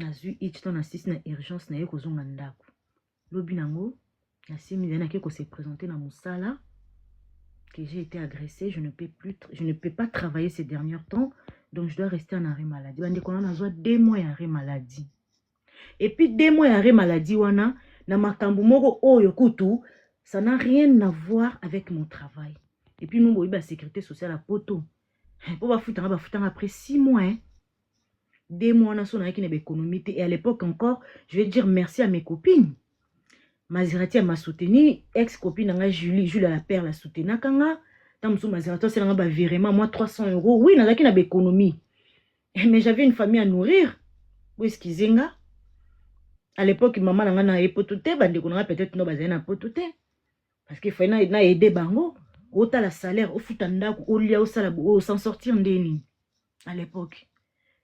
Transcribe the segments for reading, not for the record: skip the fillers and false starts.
nazui itch na 6 na urgence na ye kozonga ndako. Lobi nango na simi na ke ko se présenter na musala que j'ai été agressée, je ne peux pas travailler ces derniers temps, donc je dois rester en arrêt maladie. Bande ko na zoa 2 mois en arrêt maladie. Et puis 2 mois en arrêt maladie wana na makambo moko oyo kutu, ça n'a rien à voir avec mon travail. Et puis nous boyi ba sécurité sociale à poto. Pour ba futanga après 6 mois hein. 2 mois na so na ki na économie et à l'époque encore, je vais dire merci à mes copines. Mazirati m'a soutenu, ex-copine nga Julie à la père la soutenu kanga. Tamso Mazirati c'est nga ba virement moi 300 €. Oui, na ki na économie. Mais j'avais une famille à nourrir. Où est-ce qu'ils zenga? À l'époque maman nga na epototé bande ko nga peut-être no bazana na pototé. Parce qu'il faut na aider bango. Ota la salaire au futanda ko lia au sala au s'en sortir ndeni. À l'époque.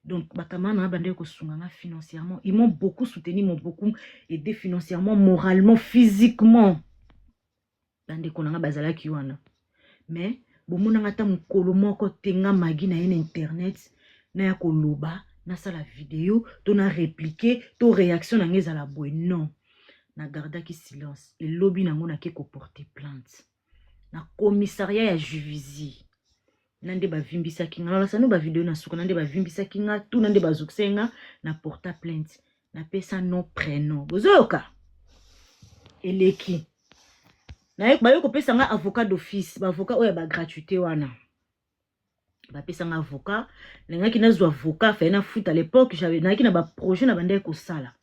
Donc, bakamana bande ko sunganga financièrement. Ils m'ont beaucoup soutenu, m'ont beaucoup aidé financièrement, moralement, physiquement. Bande ko nanga bazala ki wana. Mais bomona ngata mukolo moko tenga magi na internet na ya koloba na sala vidéo, to na répliquer, to réaction na ngeza la boy non. Na garda ki silence et lobby nango na ke ko porter plainte. Na commissariat ya Juvisy. Nande ba vimbisa kinga la sanu ba vidéo na suka nande ba vimbisa kinga tout nande ba zuksenga na porta plainte na pesa non prénom bozoka eleki na ba yoko pesa nga avocat d'office ba avocat oya ba gratuité wana ba pesa nga avocat lenga ki nazo avocat fa na foot à l'époque j'avais na ki na ba projet na bande ko sala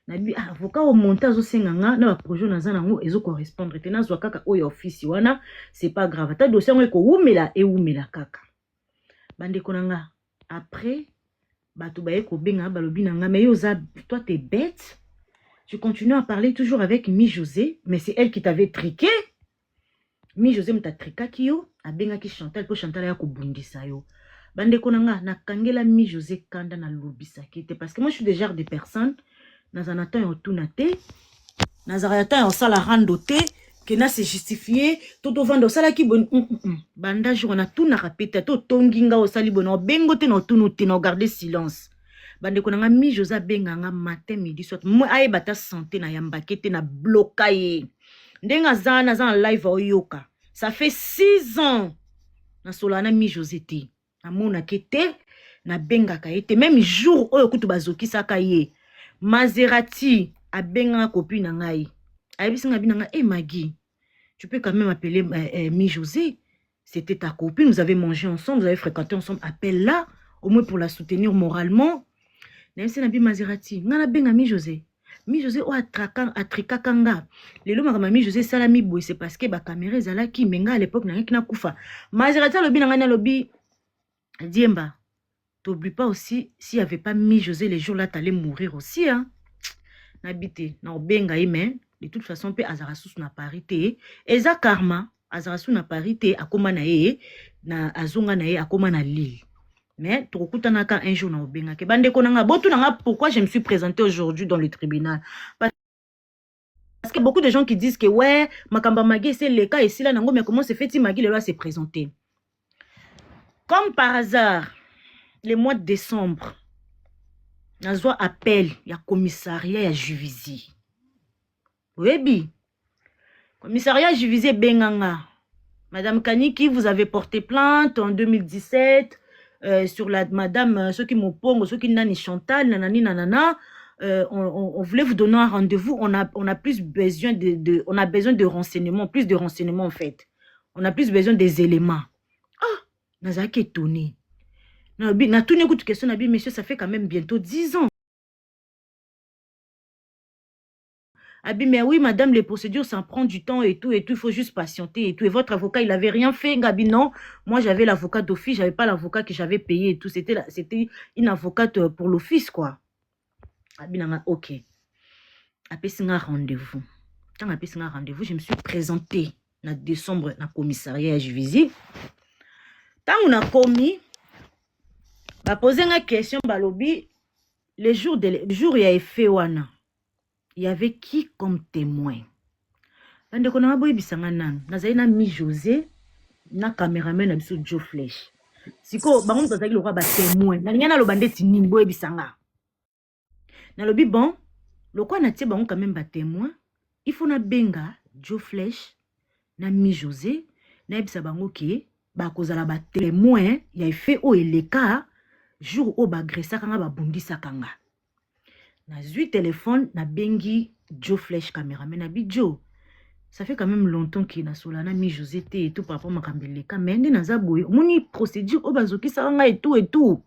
na bi avocat au montage zo senga nga na ba projet na zana ngo ezo correspondre te nazo kaka oya office wana c'est pas grave ta dossier ngo ko wumela e wumela kaka bande konanga après bato baye ko benga balobi nanga mais yoza toi t'es bête. Tu continues à parler toujours avec Mi José mais c'est elle qui t'avait triqué. Mi José mta trika kiyo abenga ki Chantal po Chantal ya ko bundisa yo bande konanga na kangela Mi José kanda na lobisa kite parce que moi je suis des genres de personnes dans un temps en tunate dans un temps en sala randoté que na se justifier toto vando sala ki bon banda jour na tout na rapeta to tonginga o sali bon bengo te no tunu te no garder silence bande ko nga Mi José benga nga matin midi soir moi ay bata santé na yambakete na bloqué ndenga zana za live oyoka ça fait 6 ans na solana Mi José te na mona kete na benga ka ete même jour oyo kutu bazoki saka ye Maserati a benga copine ngai abisinga binanga Maggie tu peux quand même appeler Mi José, c'était ta copine, vous avez mangé ensemble, vous avez fréquenté ensemble, appelle-la au moins pour la soutenir moralement. Même si nabi Maserati ngana benga Mi José o atrika kanga lelo makama Mi José salami boy c'est parce que ba caméra ezala ki menga à l'époque na kina kufa Maserati lobi na ngana lobi Diemba. T'oublie pas aussi, s'il n'y avait pas Mi José, les jours là, t'allais mourir aussi, hein. N'habité, n'a benga mais de toute façon, pe Azarasus n'a parité. Eza karma, Azarasus n'a parité, à comment na azonga nae, à comment na l'île. Mais, tu naka un jour na benga. Ke bande konanga, botu nanga, pourquoi je me suis présentée aujourd'hui dans le tribunal? Parce que beaucoup de gens qui disent que, ouais, Makamba Magui, c'est le cas ici là, nango, mais comment se fait-il Magui, le loi s'est présenté? Comme par hasard, le mois de décembre, Nazo appel, il y a commissariat, il y a Juvisy. Oui, commissariat Juvisy Benganga. Madame Kaniki, vous avez porté plainte en 2017 sur la madame, ceux qui m'opposent, ceux qui n'ont Chantal, nanani, nanana. On voulait vous donner un rendez-vous. On a plus besoin on a besoin de renseignements, plus de renseignements en fait. On a plus besoin des éléments. Ah, Naza qui est étonné. Na tout n'écoute question nabi monsieur ça fait quand même bientôt 10 ans. Abi mais oui madame les procédures ça prend du temps et tout il faut juste patienter et tout et votre avocat il avait rien fait Gabi non moi j'avais l'avocat d'office j'avais pas l'avocat que j'avais payé et tout c'était une avocate pour l'office quoi. Abi nanga OK. Après c'est un rendez-vous. Quand après c'est un rendez-vous je me suis présentée en décembre dans commissariat à Juvisy. Tant on a commis va poser une question, balobi, le jour il y a fait wana. Il y avait qui comme témoin? Bande ko na boy bisanga nan. Nazali na Mi José na caméraman na biso Joe Flesh. Siko bango tozaki le roi ba témoin. Na ngana lo bande tini boy bisanga. Na lobi bon, le quoi na tie bango quand même ba témoin, il faut na benga Joe Flèche na Mi José na ebisa bango ke ba kozala ba témoin ya fait o eleka jour o ba agressa kanga ba bundisa kanga. Na zui téléphone na bengi Joe Flèche caméraman na bi Joe. Ça fait quand même longtemps qu'il a solana Mi José et tout par rapport à Makambeleka mais ndi naza boye moni procédure o bazoki sanga et tout.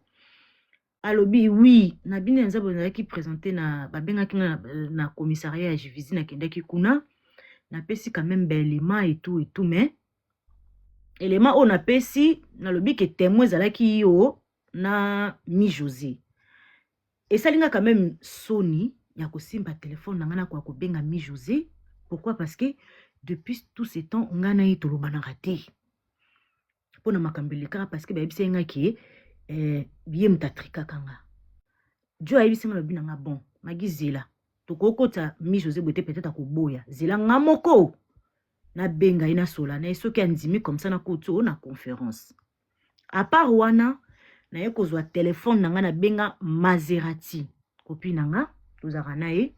Alobi oui na bine nza bonza ki présenter na babenga ki na commissariat ya Jivizi na kendaki kuna na pesi quand même élément et tout mais élément on a pesi na lobi que témoin zalaki yo na Mi José et ça linga quand même Sony ya ko simba téléphone nanga na kwa ko benga Mi José. Pourquoi? Parce que depuis tout ce temps on a eu tout le monde raté pour na Makambeleka parce que ba ebisa nga ki bien mtatrika kanga jo ayi bisinga lobi nanga bon magizela tokokota Mi José bote peut-être akoboya zela ngamoko na benga ina sola na soki andimi comme ça na koto na conférence à part wana na ye kozwa téléphone nanga na benga Maserati copine nanga tozaka na ye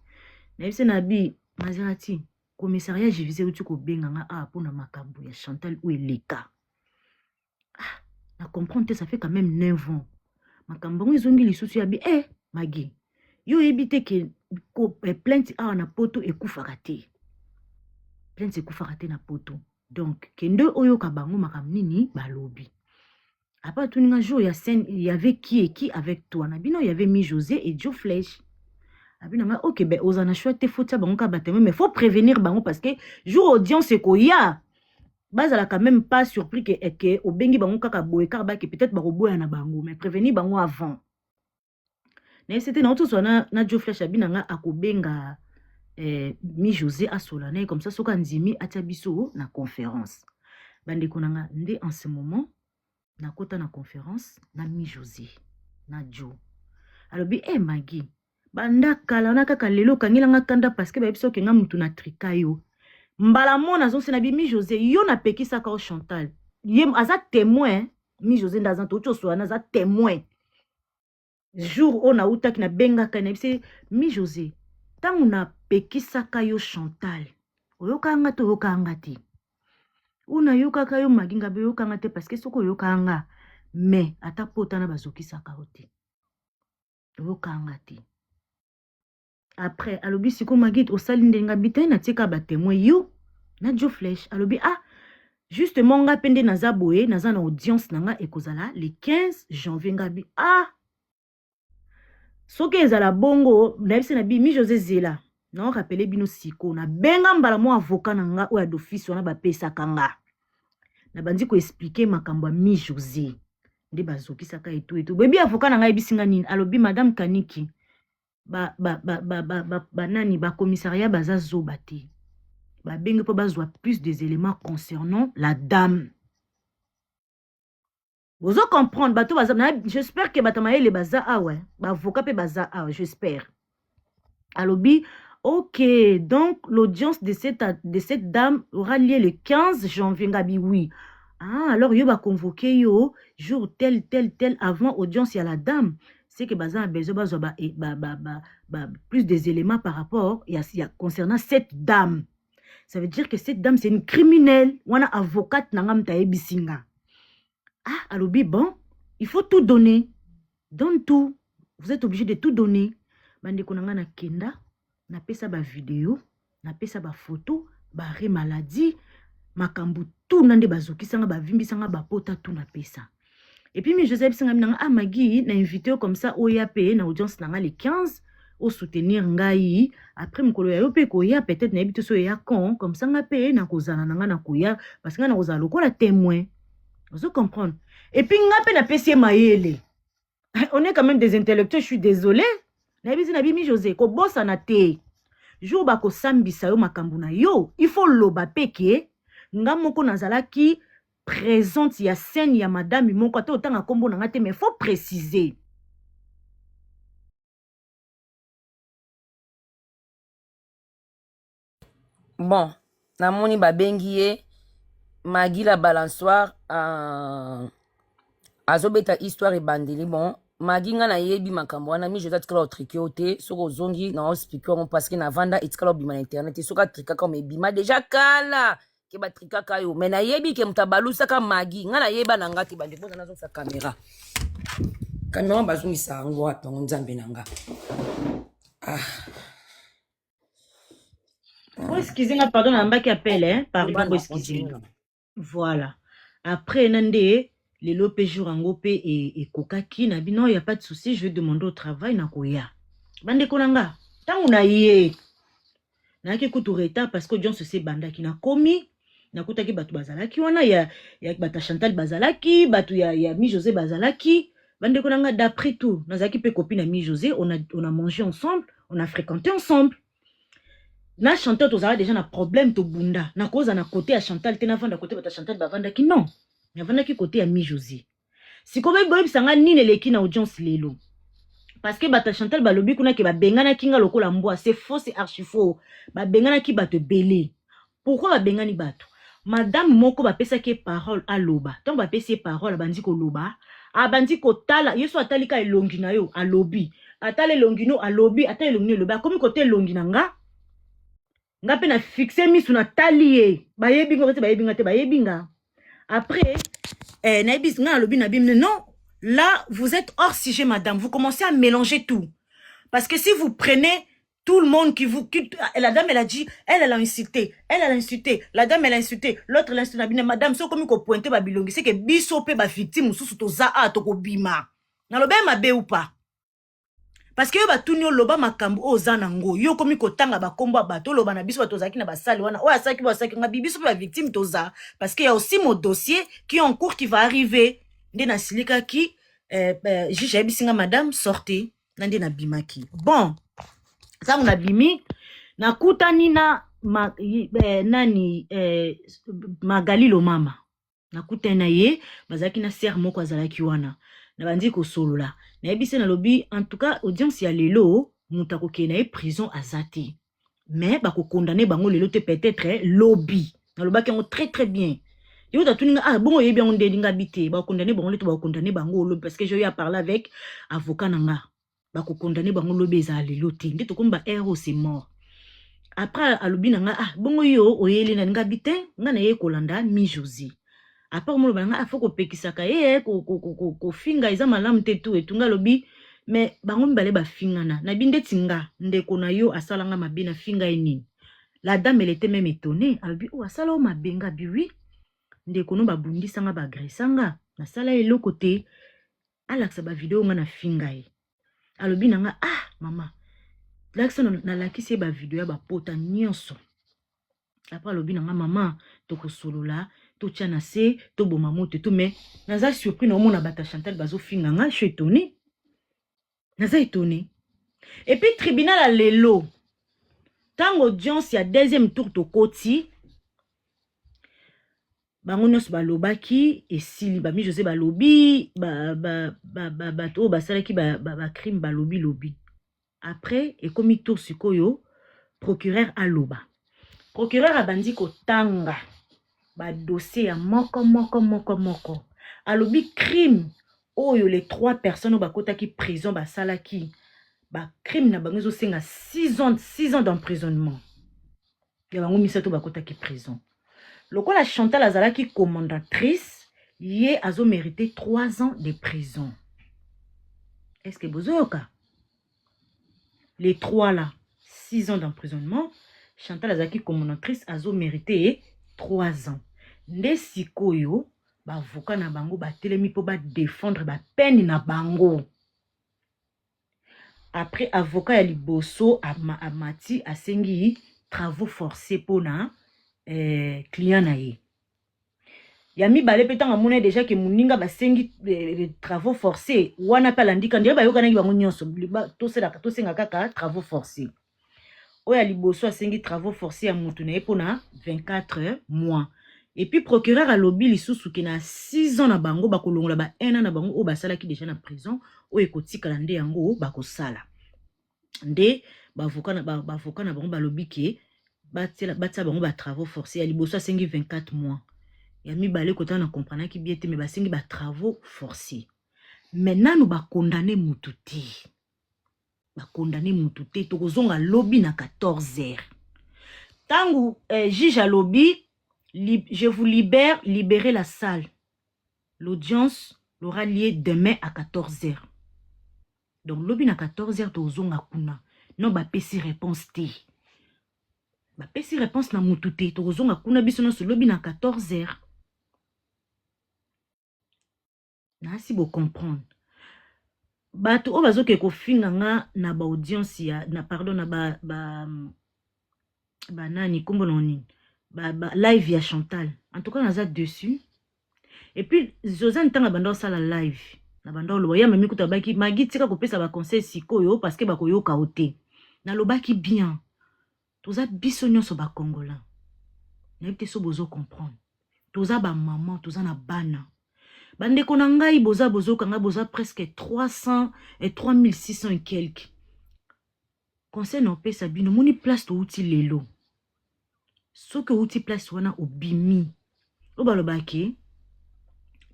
na yebise na bi Maserati commissariat Jivizi uti ko benga nga pona makambo ya Chantal ou eleka na comprendre ça fait quand même 9 ans makambo ezongi lisusu ya bi magi yo ebite ke plainte na poto ekufaka te plainte ekufaka te na poto donc kende oyo ka bango makambo nini balobi après tout ninga jour ya scène il y avait qui et qui avec toi na bino il y avait Mi José et Joe Flèche abinanga OK ben ozana choix te faut ta bango ka bateme mais faut prévenir bango parce que jour audience ko ya bazala quand même pas surpris que obengi bango kaka boye karba que peut-être ba roboya na bango mais prévenir bango avant mais c'était na tout na Joe Flèche abinanga akobenga Mi José a solana comme ça soka nzimi atia biso na conférence bande konanga nde en ce moment na kota na conférence na Mi José na Joe alobi magi banda kala na kaka lelo kangilanga kanda parce que ba biso kenga mutu na trika yo mbala mona zo se na bi Mi José yo na pekisa ka o Chantal yem aza témoin Mi José ndazan to cho na za témoin jour on a utaki na benga kana bise Mi José tangu na pekisa ka yo Chantal oyokanga to yokanga ti una yokaka yo maginga be yokanga te parce que soko yokanga mais ata pota na bazokisa ka ote yokanga ti après alobi siko magit osali ndenga bitay na tika ba témoin yo na Joe Flèche alobi justement nga pende naza boye naza na audience nanga ekozala le 15 janvier ngabi soki ezala bongo naebisi na bi Mi José zela non rappelé bino siko na benga mbala mo avocat nanga oya d'office wana bapesa kanga na bandi ko expliquer makambo ya Mi José nde bazokisaka et tout bebi avocat nanga ebisinga nini alobi madame Kaniki nani ba commissariat baza zoba te ba bengi po bazwa plus des éléments concernant la dame vous comprendre bato baza j'espère que batamaye le baza ouais ba avocat pe baza j'espère alobi OK donc l'audience de cette dame aura lieu le 15 janvier ngabi oui alors yo ba convoquer yo jour tel avant audience ya la dame c'est que baza a besoin bazwa plus des éléments par rapport ya concernant cette dame. Ça veut dire que cette dame c'est une criminelle wana avocate nanga mtaye bisinga alobi bon il faut tout donner donne tout vous êtes obligé de tout donner bande konanga na kenda na pesa ba vidéo na pesa ba photo ba ré maladie makambu tout nande bazokisanga ba vimbisanga ba pota tout na pesa. Et puis, Joseph Singam Magi n'a invité comme ça au YAP, na audience nanga le 15, au soutenir Ngai. Après, m'kolo ya yope koya, peut-être n'a habité so ya con, comme ça n'a payé na kozana nanga na koya, parce que na kozala loko la témoin. Vous comprenez? Et puis, n'a na pesi maele. On est quand même des intellectuels, je suis désolé. Na habité na bimi José, ko bossa na te. Jour ba ko sambisa yo makambu na yo, il faut loba peke, nga moko nazala ki présente ya scène ya madame moko ata otanga kombo na ngate mais faut préciser bon namoni babengi ye Magui la balançoire azobeta histoire ebandeli bon magi nga na yebi makambo wana mi jota tikala otrike ote soko ozongi na ospike wango parce que na vanda etikala obima na internet soki atrikaka oma ebima deja kala ke batrikaka yo me nayebi ke moto abalusaka magi nga nayeba na nga te bandeko oza nazongisa kamera bazongisa yango wapi yango nzambe na nga Excusez-moi, pardon, on a appel, hein? Pardon, excusez-moi. Voilà. Après, nande, les lopé jour en gopé et kokaki, nabi, non, il n'y a pas de souci, je vais demander au travail, na koya. Bande konanga, tant on a yé. Na ke kutu reta parce que Dion se sait banda qui na komi, na kutaki batu bazalaki, wana, y a bata Chantal bazalaki, batu y a mi José bazalaki. Bande konanga, d'après tout, nazaki pe copine à mi José, on a mangé ensemble, on a fréquenté ensemble. Na Chantal tozala déjà na problème to bunda na cause na côté à Chantal te na vanda côté bata Chantal bavanda ki non na vanda ki côté à mi José siko be boy bisanga nini leki na audience lelo parce que bata Chantal balobi kuna ke ba bengana kinga lokola mbwa c'est faux c'est archi faux ba bengana ki bato belé pourquoi ba bengani bato madame moko ba pesa ke parole à loba tant ba pesa parole bandi ko loba a bandi ko tala yeso atali ka elongi na yo a lobi atale longino a lobi atale longino loba komi côté longi na nga nga pe na fixé misu na talie bayebi ngo te bayebi nga te bayebi nga après na ebis nga lobi na bim non là vous êtes hors sujet madame vous commencez à mélanger tout parce que si vous prenez tout le monde la dame elle a dit elle a insulté la dame elle a insulté l'autre l'a insulté madame so comme ko pointer ba bilongi c'est que biso pe ba victime susu to za a to ko bima na lobe mabe ou pas parce que yo batunyo loba makambo ozanango yo komi kotanga bakombo bato loba na biso batozaki na basali wana oya saki nga bibiso pe ba victime toza parce qu'il y a aussi mon dossier qui est en cours qui va arriver nde na silika ki juge bisinga madame sortez nande na bimaki bon ça on a bimi na kutani na nani Magali lo mama na kutana ye bazaki na serre moko azalaki wana na bandi ko solola na ebise na lobi en tout cas audience ya lelo mutako ke na prison azati mais bako condamner bango lelo te peut-être lobby na lobaki ngo très très bien yo ta tuninga bongo yebi ngo ndinga bité bako condamner bango leto bako condamner bango lobby parce que j'ai eu à parler avec avocat nanga bako condamner bango lobby za lelo te ndito komba héros c'est mort après alobi nanga bongo yo oyeli na nga bité nga na ye kolanda mi José après mo banga faut ko pekisaka ko finga iza malamu te tout etunga lobi mais bango mbale ba fingana na binde tinga ndeko na yo asalanga mabina finga enini la dame elle était même étonnée alobi asala o mabenga biwi ndeko no babundisanga ba agresanga na sala eloko te alaksa ba video nga na finga e alobi nanga mama laksa na lakisi ba video ya ba pota nyonso après alobi nanga mama toko solola to tchana se to boma moto tout mais naza surpris na mona bata Chantal bazo finga nga je suis étonné naza étonné et puis tribunal à lelo tant audience ya deuxième tour to koti bango nyonso balobaki esili ba mi José balobi to basalaki ba crime balobi lobi après et comme tour sikoyo procureur aloba procureur abandi ko tanga ba dossier ya moko alobi crime oyo les 3 personnes bakota ki prison basalaki ba crime na bango zo senga 6 ans d'emprisonnement ya bango misato bakota ki prison lokola Chantal azalaki commandatrice ye azo mérité 3 ans de prison est-ce que bozoyoka les 3 là 6 ans d'emprisonnement Chantal azalaki commandatrice azo mérité 3 ans nde sikoyo bavoka na bango batelemi po ba défendre ba peine na bango après avocat ya liboso amati asengi travaux forcés pona client na ye ya mibale pe tanga mona déjà que muninga basengi travaux forcés wana pa landika ndire bayokanaki bango nyonso tosenga kaka travaux forcés oya liboso asengi travaux forcés ya mutu na ye pona 24 mois. Et puis procureur a lobby lisusu ki na 6 ans na bango bakolongola ba 1 an na bango o basala ki déjà na prison o ekoti kalande yango bakosala nde bavoka na bango ba lobby ki batia bango ba travaux forcés ya liboso asengi 24 mois ya mibale kota na comprendre ki biete mais basengi ba travaux forcés Maintenant, nous va condamner Moutouti. Va condamner Moutouti. Tokozonga lobby na 14h. Tangu juge à lobby, je vous libère, libérez la salle. L'audience aura lieu demain à 14h. Donc, lobby na 14h, tozonga kuna. Non, ba pesi réponse te. Ba pesi réponse na Moutouti. Tozonga kuna biso no lobby na 14h. Nasi bo comprendre. Bato o bazo ke ko finga nga na ba audience ya na pardon na ba nani kombo noni ba live ya Chantal. En tout cas naza dessus. Et puis Josiane tanga banda sala live na banda lo ya mami kuta baki magi tika ko pesa ba conseil sikoyo parce que ba ko yoka ote. Na lo baki bien. Toza biso nyonso ba Congolais. Na ite so bozo comprendre. Toza ba maman, toza na bana. Bande konangai boza kanga boza presque 300 et 3600 et quelques. Conseil non pesa bino moni place to uti lelo. So que uti place wana obimi. Obalobaki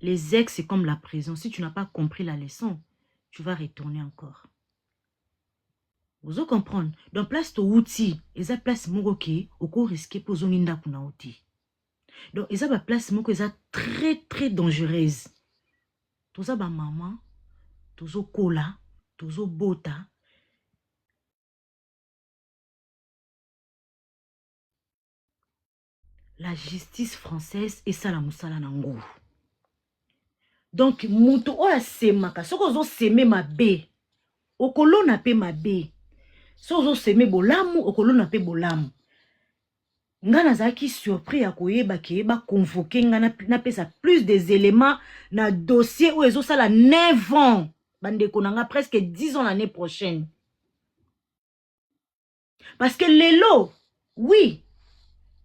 les ex c'est comme la prison. Si tu n'as pas compris la leçon, tu vas retourner encore. Vous comprenez? Donc place to uti, eza place moroke, oko risquer pozo nginda kuna uti. Donc eza ba place moko eza très très dangereuse. Toza ba maman, tozo kola, tozo bota. La justice française est ça la musala nango. Donc mutu o asemaka, soko zo seme mabe. Okolo na pe mabe. Soko zo seme bolamu, okolo na pe bolamu. Nga nazaki surpris ya koyeba ke ba convoquer nga na pesa plus des éléments na dossier où ezo sala 9 ans. Bande konanga presque 10 ans l'année prochaine. Parce que lelo, oui,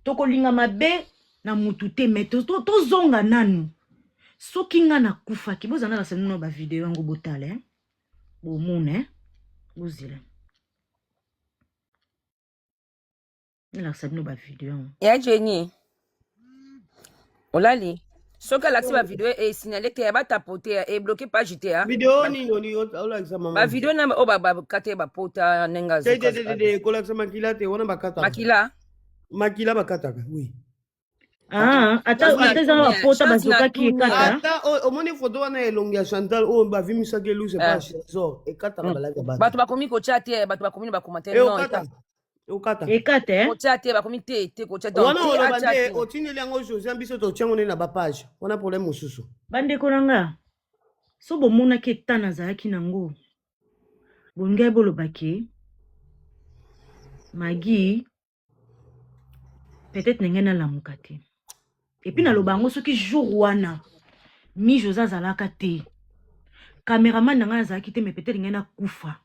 toko linga mabe na mutute mais to zonga nanu. Soki nga na kufa ki bozana la senu no ba video yango botale bo mune bozile. La senu ba video. Ya Jenny. Olali. Soka la si ba video e signalé te ba tapoter et bloquer page te ha. Video ni ola exama. Ba video na o ba kate ba pota nenga zo. De kola exama makila te wana bakata. Makila bakata oui. Ah, ata za ba pota bazoka ki kata. Ata omoni photo wana elongi ya Chantal o ba vimisa ke lu c'est pas so e kata ba la ba. Bato ba komi ko chat te, bato ba komi ba commentaire non. Okata. Ekate. Ko chat te ba komi te ko chat donc. Wana olo bande o tineli yango Josiane biso to tiango na ba page. Wana problème mosusu. Bande konanga. So bo mona ke tana zaki nango. Bonga bolo baki. Magi peut-être n'engena la mukate. Et puis na lobango soki jour wana mi Josa zalaka te. Cameraman nanga zaki te mais peut-être ngena kufa.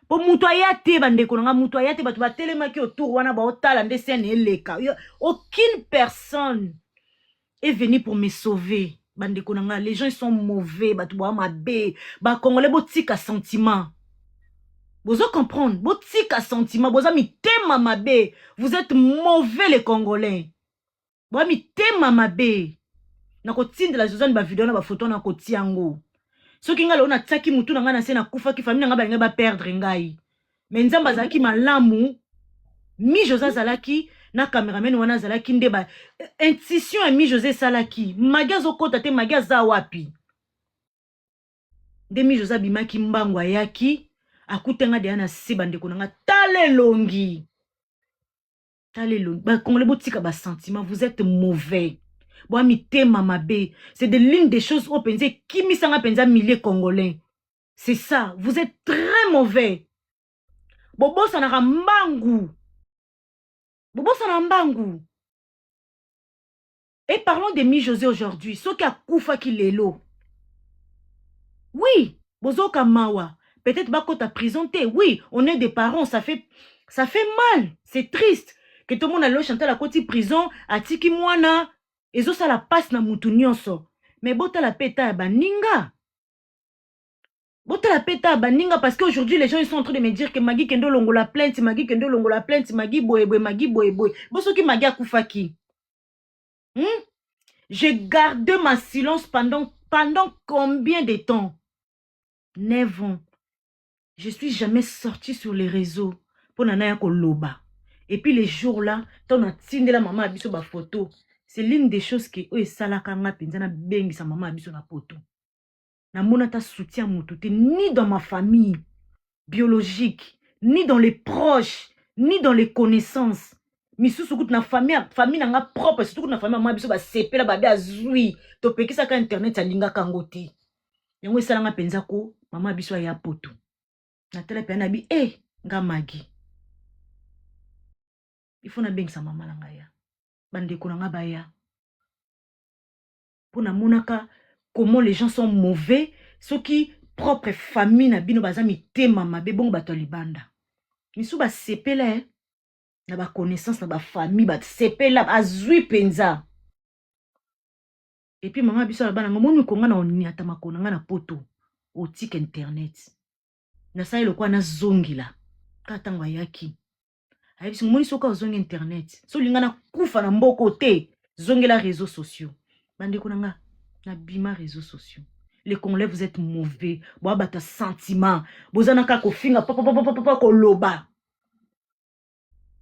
Po mutu ayate bande konanga mutu ayate batu batelema ki autour wana ba otala nde scène eleka. Aucune personne est venue pour me sauver. Bande konanga les gens ils sont mauvais batu ba mabe ba congolais botika sentiment. Vous comprendre, botika sentiment, boza mi tema mabe. Vous êtes mauvais les Congolais. Boza mi tema mabe. Na kotinde la Josiane ba vidéo na ba photo na kotiango. Soki nga lona tsaki mutu na nga na sena kufa ki famille nga ba perdre ngai. Mais nzamba zaki malamu. Mi José zalaki na cameraman wana zalaki nde ba incision ya mi José salaki. Magazo kota te magaza wapi. Nde mi José bimaki mbangwa yaki. Akutenga de ana siba ndeko nanga tale longi. Tale longi. Ba congolais botika ba sentiment, vous êtes mauvais. Bo mi tema mabe, c'est de l'une des choses au penze qui mi sanga penza milliers congolais. C'est ça, vous êtes très mauvais. Bobo sana rambangu. Bobo sana mbangu. Et parlons de Mi José aujourd'hui, ce qui a koufa ki lelo. Oui, bozo kamawa. Peut-être bako ta prison te. Oui, on est des parents, ça fait mal. C'est triste que tout le monde a le chanter la côté prison, a tiki mwana, et ça la passe na mutu nyonso. Mais bota la peta baninga. Bota la peta baninga parce qu'aujourd'hui les gens ils sont en train de me dire que Magi kendo longo la plainte, Magi kendo longo la plainte, Magi boye Magi boye. Boso ki Magi akufaki. J'ai gardé ma silence pendant combien de temps? 9 ans. Je suis jamais sortie sur les réseaux pour nana koloba. Et puis les jours là, ton atinde la maman abiso ba photo. C'est l'une des choses qui est salaka nga penzana bengi sa maman abiso na photo. Na mona ta soutien mututé ni dans ma famille biologique, ni dans les proches, ni dans les connaissances. Misusu kut na famille na nga propre, surtout na famille maman abiso ba sepela ba bia zui. To pekisa ka internet alinga kangote. Yango salanga penza ko maman abiso ya poto. Natala pe na bi nga magi. Il faut na beng sa mama na ngaya. Bande ko nga baya. Pour na monaka comment les gens sont mauvais, ceux qui propre famille na bino bazami te mama be bon bato libanda. Misu ba sepela na ba connaissance na ba famille ba sepela azui penza. Et puis maman biso bana ngomoni ko nga na oni atama ko nga na poto au tik internet. Na sa ile kwa na zongila. Katangwa yaki. Ayebisi ngomoni soka ozongi internet. So lingana kufa na mboko te zongela réseaux sociaux. Bande ko nga na bima réseaux sociaux. Les Congolais vous êtes mauvais. Boa bata sentiment. Bozana ka ko finga papa ko loba.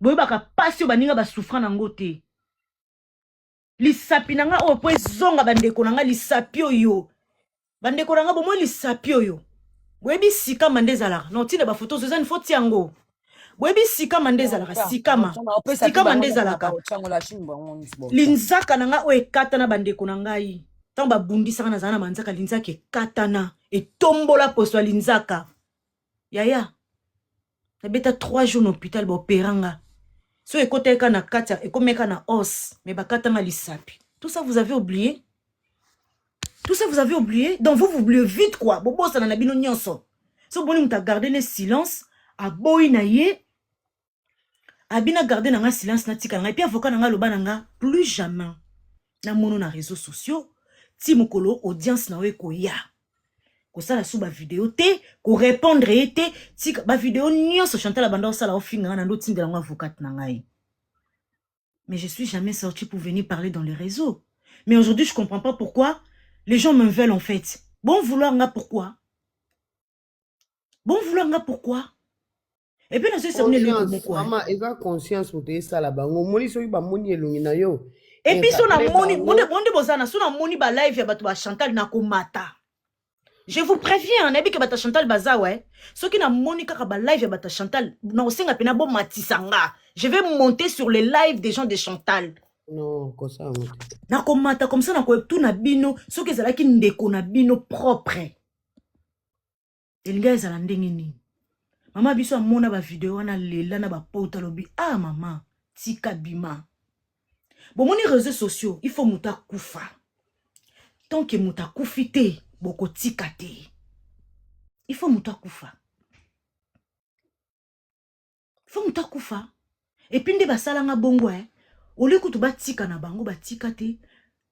Boye baka pasio baninga ba souffrant nango te. Lisapi nanga o po zonga bande ko nga lisapi oyo. Bande ko nga bomo lisapi oyo. Boyebi sika mandezala. Non tine ba photo zozane faut tiango. Boyebi sika mandezala sikama. Sika mandezala ka. Linzaka nanga o ekatana bande ko ngai. Tant ba bundisa na zana manzaka linzaka ekatana et tombola poso linzaka. Yaya. Na beta 3 jours d'hôpital ba opéranga. So ekoteka na katia ekomeka na os mais ba katanga lisapi. Tout ça vous avez oublié? Tout ça vous avez oublié? Donc vous oubliez vite quoi. Bobo ça na bino nyonso. So boni muta garder le silence a boy na ye. Abina garder na silence na tika na et puis avocat na loba na plus jamais na mono na réseaux sociaux. Ti mukolo audience na we ko ya. Ko sala sous ba vidéo te, ko répondre te, ti ba vidéo nyonso Chantal Banda sala ofinga na ndo tindela ngo avocat na ngai. Mais je suis jamais sortie pour venir parler dans les réseaux. Mais aujourd'hui je comprends pas pourquoi les gens me veulent en fait. Bon vouloir nga pourquoi? Bon vouloir nga pourquoi? Et puis, maman, il a conscience pour te ça là-bas. On moni so ba moni elongi na yo. Et puis so na moni, bonde bozana, so na moni ba live ya bato ba Chantal na komata. Je vous préviens, na bi ke bata Chantal baza ouais. So ki na moni kaka ba live ya bata Chantal, na osenga pena bo matisanga. Je vais monter sur les lives des gens de Chantal. Non, comme ça. Na komata comme ça na ko tout na bino, so ke zala ki ndeko na bino propre. Elinga ezala ndenge nini? Mama biso amona ba vidéo na lela na ba pota lobi ah maman tika bima. Bon moni réseaux sociaux, il faut muta kufa. Tant que muta kufite boko tika te. Il faut muta kufa. Il faut muta kufa. Et puis nde basala nga bongo au lieu que tu ba tika na bango ba tika te,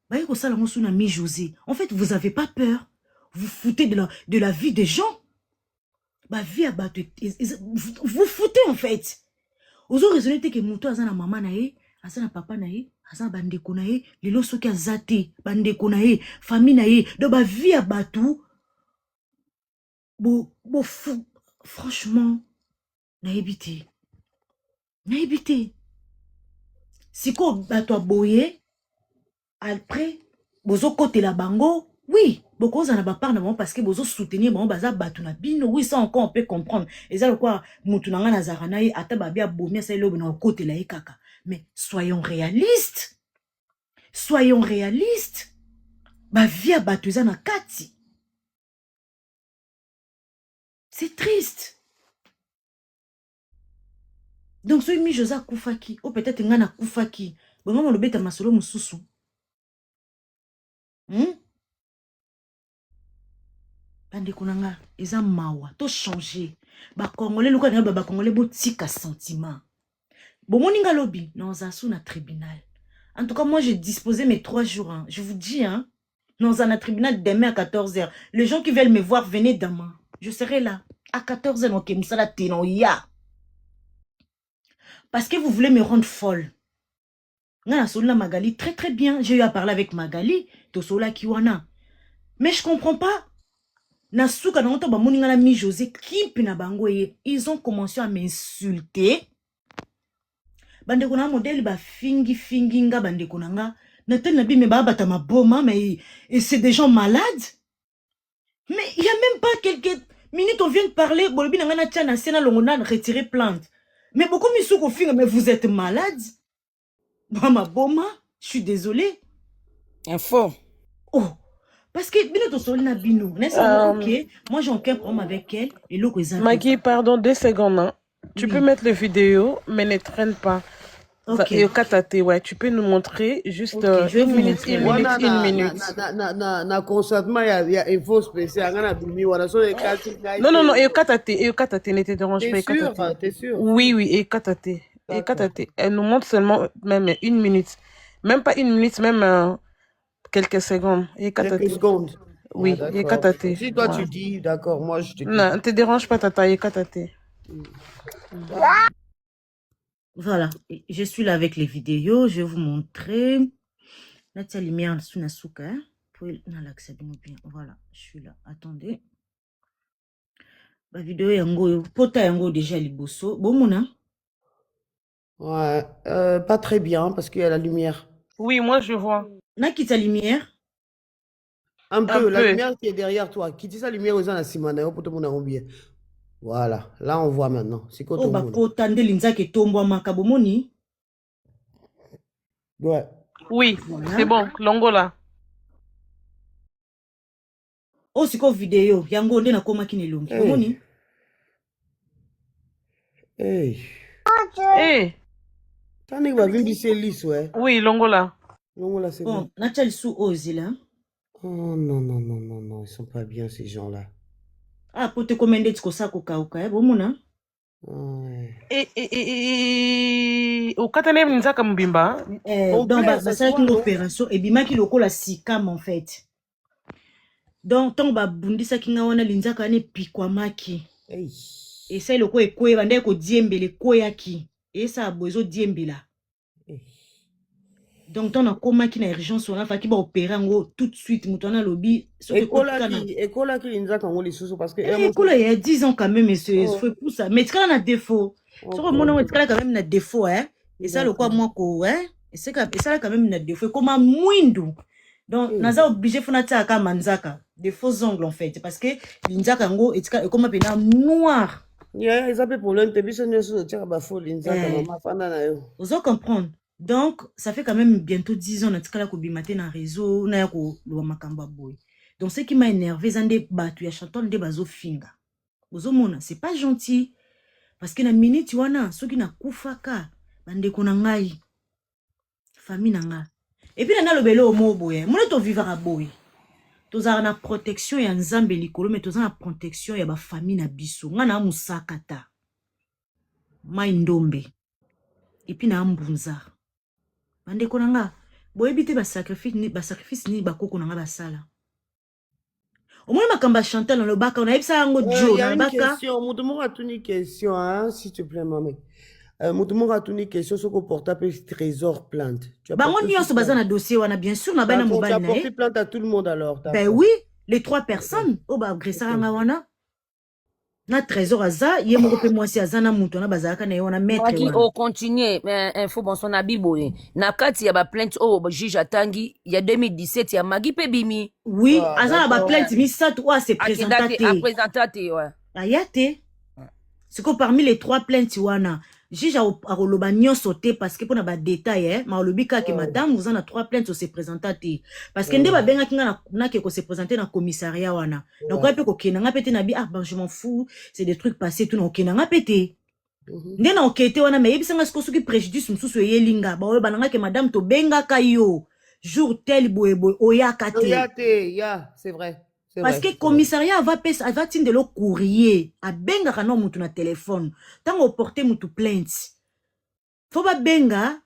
ba yiko sala ngo suna mi José. En fait, vous avez pas peur. Vous foutez de la vie des gens. Bah vie à battre, vous foutez en fait. Ozo raisonner que muto azana maman nae, azana papa nae, azana bandeko nae, lelo soki azate, bandeko nae, famille nae, do ba vie à battu. Bo fou, franchement, naebité. Naebité. Siko bato boye, après, bozo kote la bango, oui. Beaucoup en a pas de parce que vous soutenir bon baza batuna bino oui ça encore on peut comprendre et ça quoi mutunanga nazarana et atababia bomia ça lobe na côté la ekaka mais soyons réalistes ba via batuza na kati c'est triste donc so mi Josa kufaki ou peut-être ngana kufaki bon maman le beta masolo mususu Bande konanga, eza mawa, to changer. Ba Congolais, luka nga ba Congolais bo tika sentiment. Bon moninga lobby, non za sous na tribunal. En tout cas, moi j'ai disposé mes 3 jours. Hein. Je vous dis, hein, dans un tribunal demain à 14h. Les gens qui veulent me voir, venez demain. Je serai là. À 14h, ok, moussala tenon ya. Parce que vous voulez me rendre folle. Nga na Magali, très très bien. J'ai eu à parler avec Magali, to sola kiwana. Mais je comprends pas. Nasuka na ba moninga na mi José kimpi na bango ye. Ils ont commencé à m'insulter. Bandeko na modèle ba fingi nga bandeko na nga. Nathan na bime ba bata maboma mais c'est des gens malades. Mais il y a même pas quelques minutes on vient de parler bolobi na nga na tia na sena longona retirer plainte. Mais beaucoup misuko finga mais vous êtes malade. Mama boma, je suis désolée. Info. Oh, parce que bino to solina bino, n'est-ce pas? OK, moi j'ai aucun problème avec elle et l'autre Maggie, pardon, 2 secondes. Hein. Tu peux mettre les vidéos, mais ne traîne pas. OK. Ouais, tu peux nous montrer juste je vais une vous minute, montrer. une minute. Na consentement, il y a info spéciale. Non, et katate, ne te dérange pas. T'es sûr? Oui, et katate. Elle nous montre seulement même 1 minute. Même pas 1 minute, même quelques secondes. Quelques secondes. Oui, et katate. Si toi tu dis, d'accord, moi je te dis. Non, ne te dérange pas, tata, et katate. Voilà, je suis là avec les vidéos, je vais vous montrer. Là, tu as lumière sous Nasuka. Voilà, je suis là. Attendez. La vidéo yango, pota yango déjà liboso. Bon mona. Ouais, pas très bien parce qu'il y a la lumière. Oui, moi je vois. Na qui ta lumière? Un peu, la lumière qui est derrière toi. Qui dit sa lumière aux gens à Simana, pour tout le monde bien. Voilà, là on voit maintenant. C'est quoi ton monde? Oh, bah, tande linzake tombo makabomoni. Ouais. Oui, voilà. C'est bon, Longola. Oh, c'est quoi vidéo? Yango nde na koma kine longi. Bomoni? Hey. Hey. T'en es va vimbi c'est lisse, ouais. Oui, Longola. Longola, c'est bon. Na tchal sous ozi là. Oh non, ils sont pas bien ces gens-là. Ah, pour te commander tu kosa kokauka, bomona? Ouais. Au katane mnzaka mbimba. Donc bah ça une opération et bimaki lokola sikam en fait. Donc tant ba bundisa kinga wana linzaka ne pikwamaki. Hey. Et ça le ko ekwe bande ko diembele koyaki. Et ça a besoin diembela. Donc ton akoma ki na urgence on a fa ki ba opérer ngo tout de suite mutana lobi écola qui linzaka ngo lisusu parce que écola il y a 10 ans quand même et c'est fait pour ça mais tu as un défaut. Sur mon nom tu as quand même un défaut hein. Et ça le quoi moi ko hein. Et c'est ça quand même un défaut comme un mwindu. Donc naza obligé fona tia ka manzaka des faux ongles en fait parce que linzaka ngo et comme pena noir. Yeah, ils appellent pour l'un te biso nyoso tia ba faux linzaka mama fana na yo. Vous allez comprendre. Donc, ça fait quand même bientôt 10 ans que je suis dans le réseau, donc, ce qui m'a énervé, c'est que je suis chanté de bazo finga. C'est pas gentil. Parce que dans la minute, tu vois, ceux qui n'ont pas de famille. Et puis, dans le bélo, je suis vivre à boy. Tu as une protection, il y a un zambe likolo, mais tu as une protection, il y a une famille na biso. Tu as un musakata. Maïndombe. Et puis, tu as un bunzar. Bande konanga boyebite ba sacrifice ni bakoko nanga basala omona makamba Chantal dans le baka on a yebisa yango jo na baka mutumo atuni question hein s'il te plaît maman mutumo atuni question soko portable trésor plainte bango nyonso baza na dossier wana bien sûr na bana mobali na tu as porté plainte à tout le monde alors ben oui les 3 personnes o ba agressera nga wana na trésor aza ye moko pe mwasi aza na mutu na bazalaka na ye wana maître wana o continuer info bonso na biboye na kati ya ba plainte o juge atangi ya 2017 ya Maggie pe bimi oui aza na ba plainte misatu o se présentaté ouais ayate c'est que parmi les 3 plaintes wana juge a roloba nyonso te parce que pona ba détail ma olobi ka que madame vous en a 3 plaintes se présenter parce que nde ba benga kinga na ke ko se présenter na commissariat wana donc après ko kenanga pété na bi ah ben je m'en fous c'est des trucs passés tout na kenanga pété nde na okete wana mais yebisanga siko soki préjudice mususu yelinga ba oloba nanga ke madame to benga ka yo jour tel boye oyaka te ya c'est vrai. Parce que le commissariat va tindre le courrier à benga kana mutu na téléphone tant au porter mutu plainte faut ba benga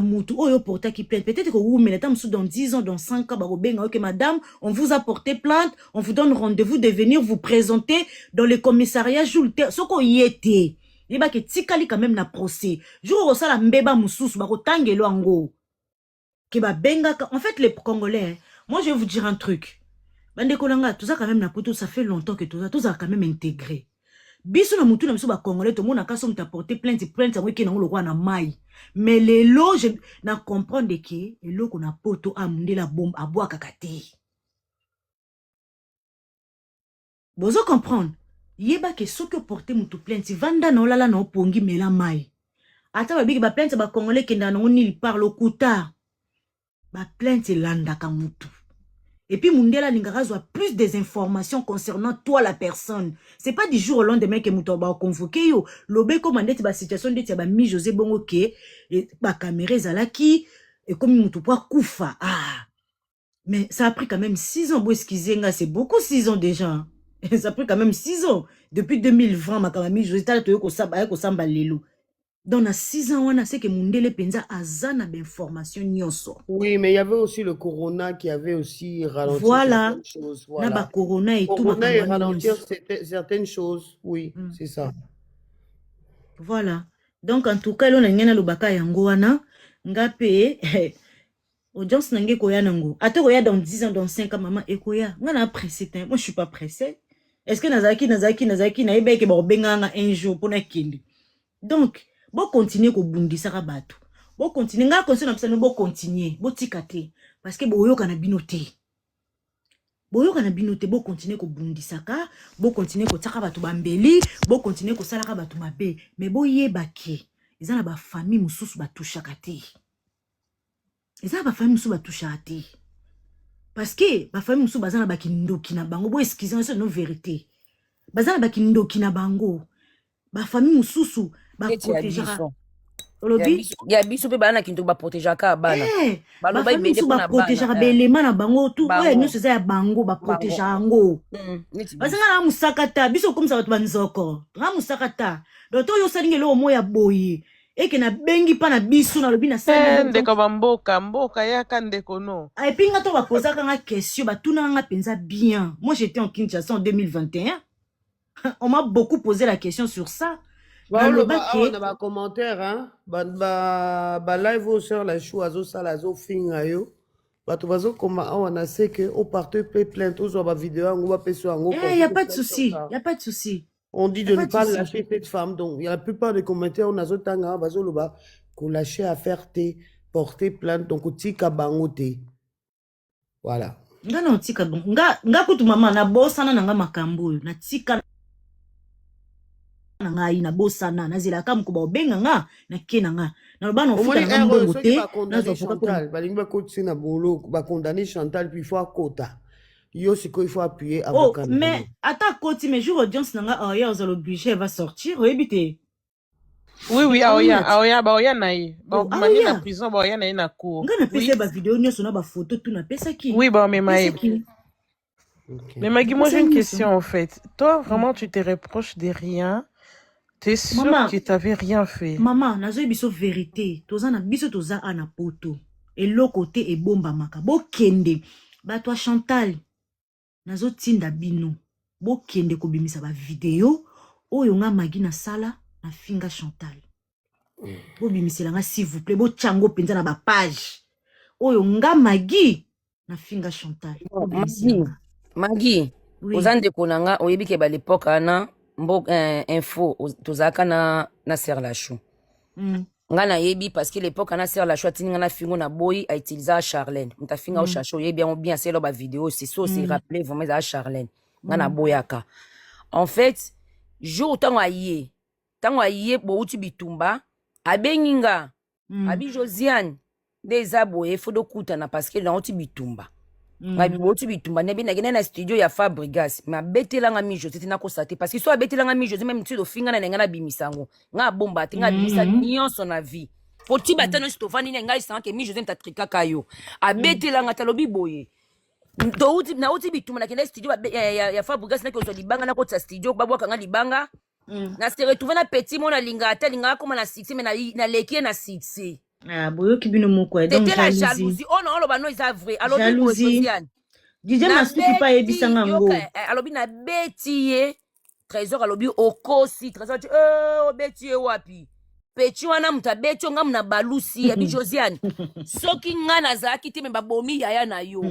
mutu oyo porter qui plainte peut-être que vous mais dans 10 ans dans 5 ans ba benga OK madame on vous a porté plainte on vous donne rendez-vous de venir vous présenter dans le commissariat jour soko yete liba ke tikali quand même na procès jour au sala mbeba mususu ba ko tangelo ngo ke ba benga en fait les Congolais moi je vais vous dire un truc. Bande kolanga, tout ça quand même na poto, ça fait longtemps que tout ça quand même intégré. Biso na mutu na biso ba congolais, tout le monde a kaso mta porter plainte à wiki na le roi na mai. Mais les lots, je na comprendre que les lots qu'on a poto a mundé la bombe à bois kakate. Bozo comprendre. Yeba ke so que porter mutu plainte, vanda na olala na opongi mela mai. Ata ba bigi ba plainte ba congolais kenda na oni parle au kuta. Ba plainte landa ka mutu. Et puis Mundela Lingarazo a plus des informations concernant toi la personne. C'est pas du jour au lendemain que Mouto va convoquer yo. L'obé commandé la situation de tia ba mi José Bongoke et ba caméra zalaki et comme Mouto poa koufa. Ah. Mais ça a pris quand même 6 ans pour esquiser, c'est beaucoup 6 ans déjà. Ça a pris quand même 6 ans depuis 2020 ma kamami José ta to ko samba lelo. Donc, à 6 ans, on a ce que Mundele Penza a zana d'informations nyonso. Oui, mais il y avait aussi le corona qui avait aussi ralenti certaines choses. Voilà. Voilà. Corona et corona tout. Et ralentir certaines choses. Oui, c'est ça. Voilà. Donc, en tout cas, on a ngena lobaka yango wana. Ngape, audience nange koya nango. Ate koya dans 10 ans, dans 5 ans, maman, ekoya. Ngana pressé. Moi, je suis pas pressé. Est-ce que Nazaki, na ebe ke borbenga un jour pour na kindi. Donc, bon continuer ko bundisa ka bato. Bon continuer nga conseil na psano bon continuer, bon tikate parce que boyo kana binote. Boyo kana binote bon continuer ko bundisa ka, bon continuer ko tsaka bato bambeli, bon continuer ko sala ka bato mabe, mais bo yebaki. Ezana ba famille mususu ba touchaka te. Ezana ba famille mususu ba touchaka te. Parce que ba famille mususu bazana ba kindoki na bango, bo excusez c'est non vérité. Bazana ba kindoki na bango. Ba famille mususu ba protégera. Ya biso pe bana kinto ba protégera bana. Ba famille mususu ba protégera belema na bango tout. Ouais, nous c'est ya bango ba protégera ngo. Bazana na musakata biso comme ça ba banzoko. Na musakata. Donc yo salinge lo moya boye. Et que na bengi pa na biso na lobi na sala ndeko mboka ya kandeko no. Et puis nga to ba poser ka question ba tuna nga penza bien. Moi j'étais en Kinshasa en 2021. On m'a beaucoup posé la question sur ça. On a un commentaire, hein? Live au sur la chou azo salazo finga yo. Tu vas comment on a sait que au partout peut plainte aux sur vidéo on va passer sur un il y a pas de souci, il y a pas de souci. On dit de ne pas lâcher cette femme donc il y a la plupart des commentaires on a zo tanga bazo loba ko lâcher à faire porter plainte donc tika bangote. Voilà. Nga tika bon. Nga kutu mama na bossa na nga makambo na tika na ina bossa na zela kam ko ba benga nga na kena nga na ba no futa na mbongo te na zo Chantal balinga ko tsina bolo ba condamner Chantal puis faut akota yo siko il faut appuyer avocat. Mais atta koti mais jour audience na nga oya ozo l'obligé va sortir oyebite. Oui aoya ba oya na yi ba mani na prison ba oya na yi na cour. Nga na pesa ba vidéo nyoso na ba photo tout na pesa ki. Oui ba mais mais Maggie, moi j'ai une question en fait. Toi vraiment tu te reproches de rien? T'es sûr que t'avais rien fait? Maman, nazo biso vérité. Toza na biso toza ana poto. Et l'autre côté est bomba maka. Bo kende. Ba toi Chantal. Nazo tinda bino. Bo kende ko bimisa ba vidéo. Oyo nga Maggie na sala na finga Chantal. Bo bimisela nga s'il vous plaît. Bo chango penza na ba page. Oyo nga Maggie na finga Chantal. Maggie. Oui. Ozande konanga oyebi ke ba l'époque ana. Info tozaka na Serre la chou. Nga na yebi parce que l'époque na Serre la chou tini nga na fingo na boy a utilisé Charlène. Mta finga au chacho yebi bien c'est ba vidéo c'est ça c'est rappelé vraiment à Charlène. Nga na boyaka. En fait, jour tango aye bo uti bitumba abenginga abi Josiane des aboye fodo kutana parce que na uti bitumba. Ngabi botu bitumba nebi na studio ya Fabrigas ma betelanga mi José tina ko sate parce que so betelanga mi José même tu do finga na ngana bimisango nga bomba te nga bimisa nyonso na vie foti batano stofani nga isanga ke mi José mtatrika kayo abetelanga talobi boye to uti na uti bitumba na kenda studio ya Fabrigas na ko so libanga na ko tsa studio babwa kanga libanga na se retrouver na petit mona linga koma na 6 mais na lekie na 6. Ah, boyo kibino moko donc la jalousie. Oh non, aloba no is vrai. Jalousie. DJ Masuki pa ebisanga ngo. Alobi na betiye. Trésor alobi okosi. Trésor betiye wapi. Pechi wana muta beti nga muna balusi ya bi Josiane. Soki nga na zaki te me babomi yaya na yo.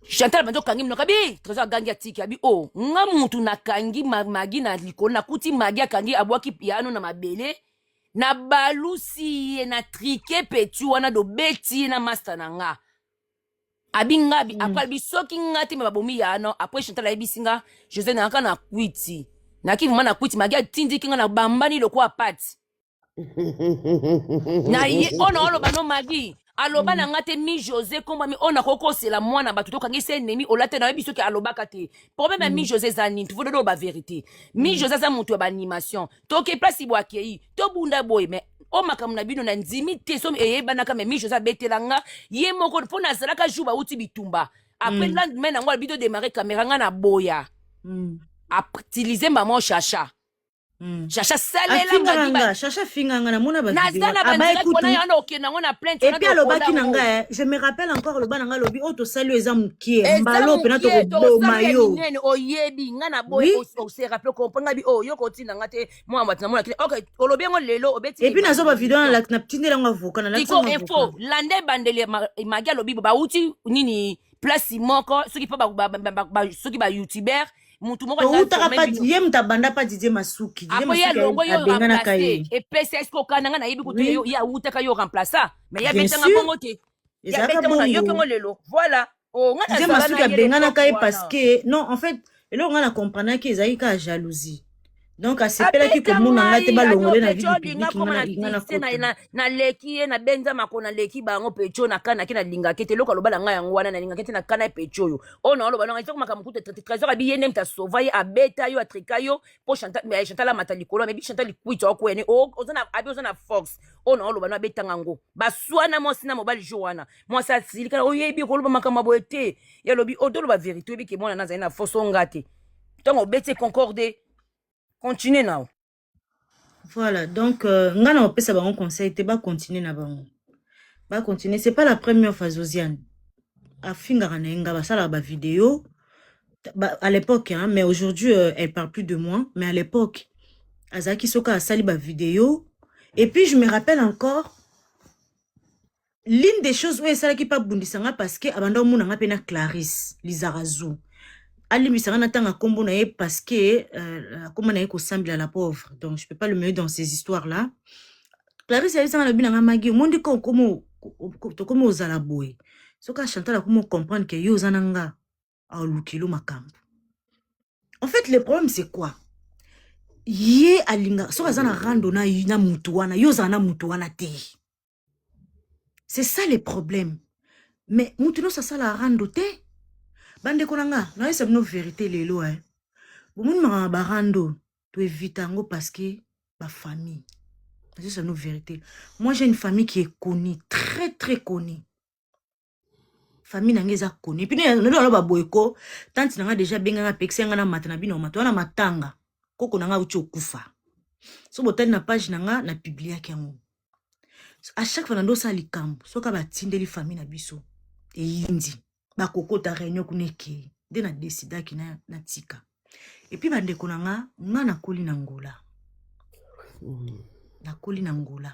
Chantal bando kangi mnoka bi trésor gangi atiki abi oh nga mutu na kangi magi na likolo na kuti magi akangi abwaki piano na mabele na balusi ye na trike petu wana do beti na master na nga abi nga bi akwal bi soki nga te me babomi yano après Chantal ayebi singa José na ka na kwiti na ki na kwiti magi atindi kinga na bambani loko apati na ye ona oloba no magi aloba na nga te mi José komba mi ona kokosela mwana bato tokangi se ennemi olate na yebi soki alobaka te problème mi José zani tu vodo ba vérité mi José za mutu ba animation toke place bo akei to bunda boy mais o makamuna bino na ndimi te so eyeba na ka mi José betela nga ye moko po na zalaka juba uti bitumba après lendemain na ngwa bido démarrer caméra nga na boya utiliser maman chacha Chacha salela Chacha finganga na mona ba vidéo et puis alobaki nanga je me rappelle encore le bananga lobi auto salu eza mukie mbalo pena to boma yo oyebi nga na boy o se rappelle comprendre bi o yo ko tina nga te moi matina mona OK olobi ngo lelo obeti et puis nazo ba vidéo na tindela nga avocat na la info lande bandele magia lobi ba uti nini place moko soki pa soki ba youtuber mutu moko utaka pa ye mtabanda pa Didier Masuki abengana kai et PCS ko kananga na yebi kutu ya utaka yo remplacer mais ya betanga bongo te ya betanga yo kongo lelo voilà o ngana Didier Masuki abengana kai parce que non en fait elo ngana comprendre que ezali ka jalousie donc asepelaki komona nga te balongole na vie publique na leki ye na benza makona leki bango pecho na kana kina linga kete loko loba nga yango wana na linga kete na kana pecho yo ona loba nga itoko makamuku te trésor abi yene mta sauvaye abeta yo atrika yo po Chantal mais Chantal mata likolo mais bi Chantal kuita okwene ozana abi ozana force ona loba na betanga ngo baswana mosi na mobali joana moi ça silika oyebi ko loba makamabo ete ya lobi odolo ba vérité bi ke mona na zaina force ngate tongo bete concorde. Continuez now. Voilà, donc ngana opesa bango conseil te ba continuer na bango. Ba continuer, c'est pas la première fois Josiane. Afinga nga ba sala ba vidéo à l'époque hein, mais aujourd'hui elle parle plus de moi, mais à l'époque Azaki Soka a sali ba vidéo et puis je me rappelle encore l'une des choses où elle sala qui pas bundisanga parce que abanda mona nga pena Clarisse Lizarazu. Ali misanga tanga kombo na ye parce que comment na ye ko semble à la pauvre donc je peux pas le mettre dans ces histoires là Clarisse elle sanga na binanga magi mondi ko komo ozala boy soka Chantal komo comprendre que yo zananga a lukilo makambo en fait le problème c'est quoi ye alinga soka zana rando na mutu wana yo zana mutu wana te c'est ça le problème mais mutu no ça la rando te bande konanga na yesa no vérité lelo hein bon ma barando to evitango parce que ma famille c'est nos vérité moi j'ai une famille qui est connue très connue famille nangeza connue puis no ba boyko tante nanga déjà benganga pexenga na matana bino matwana matanga koko nanga uchi okufa so botali na page nanga na publier yango à chaque fois ndo sa likambo soka batindeli famille na biso e yindi ba kokota réunion kuneke de na décida ki na tika et puis bande konanga nga na koli na ngola na koli na ngola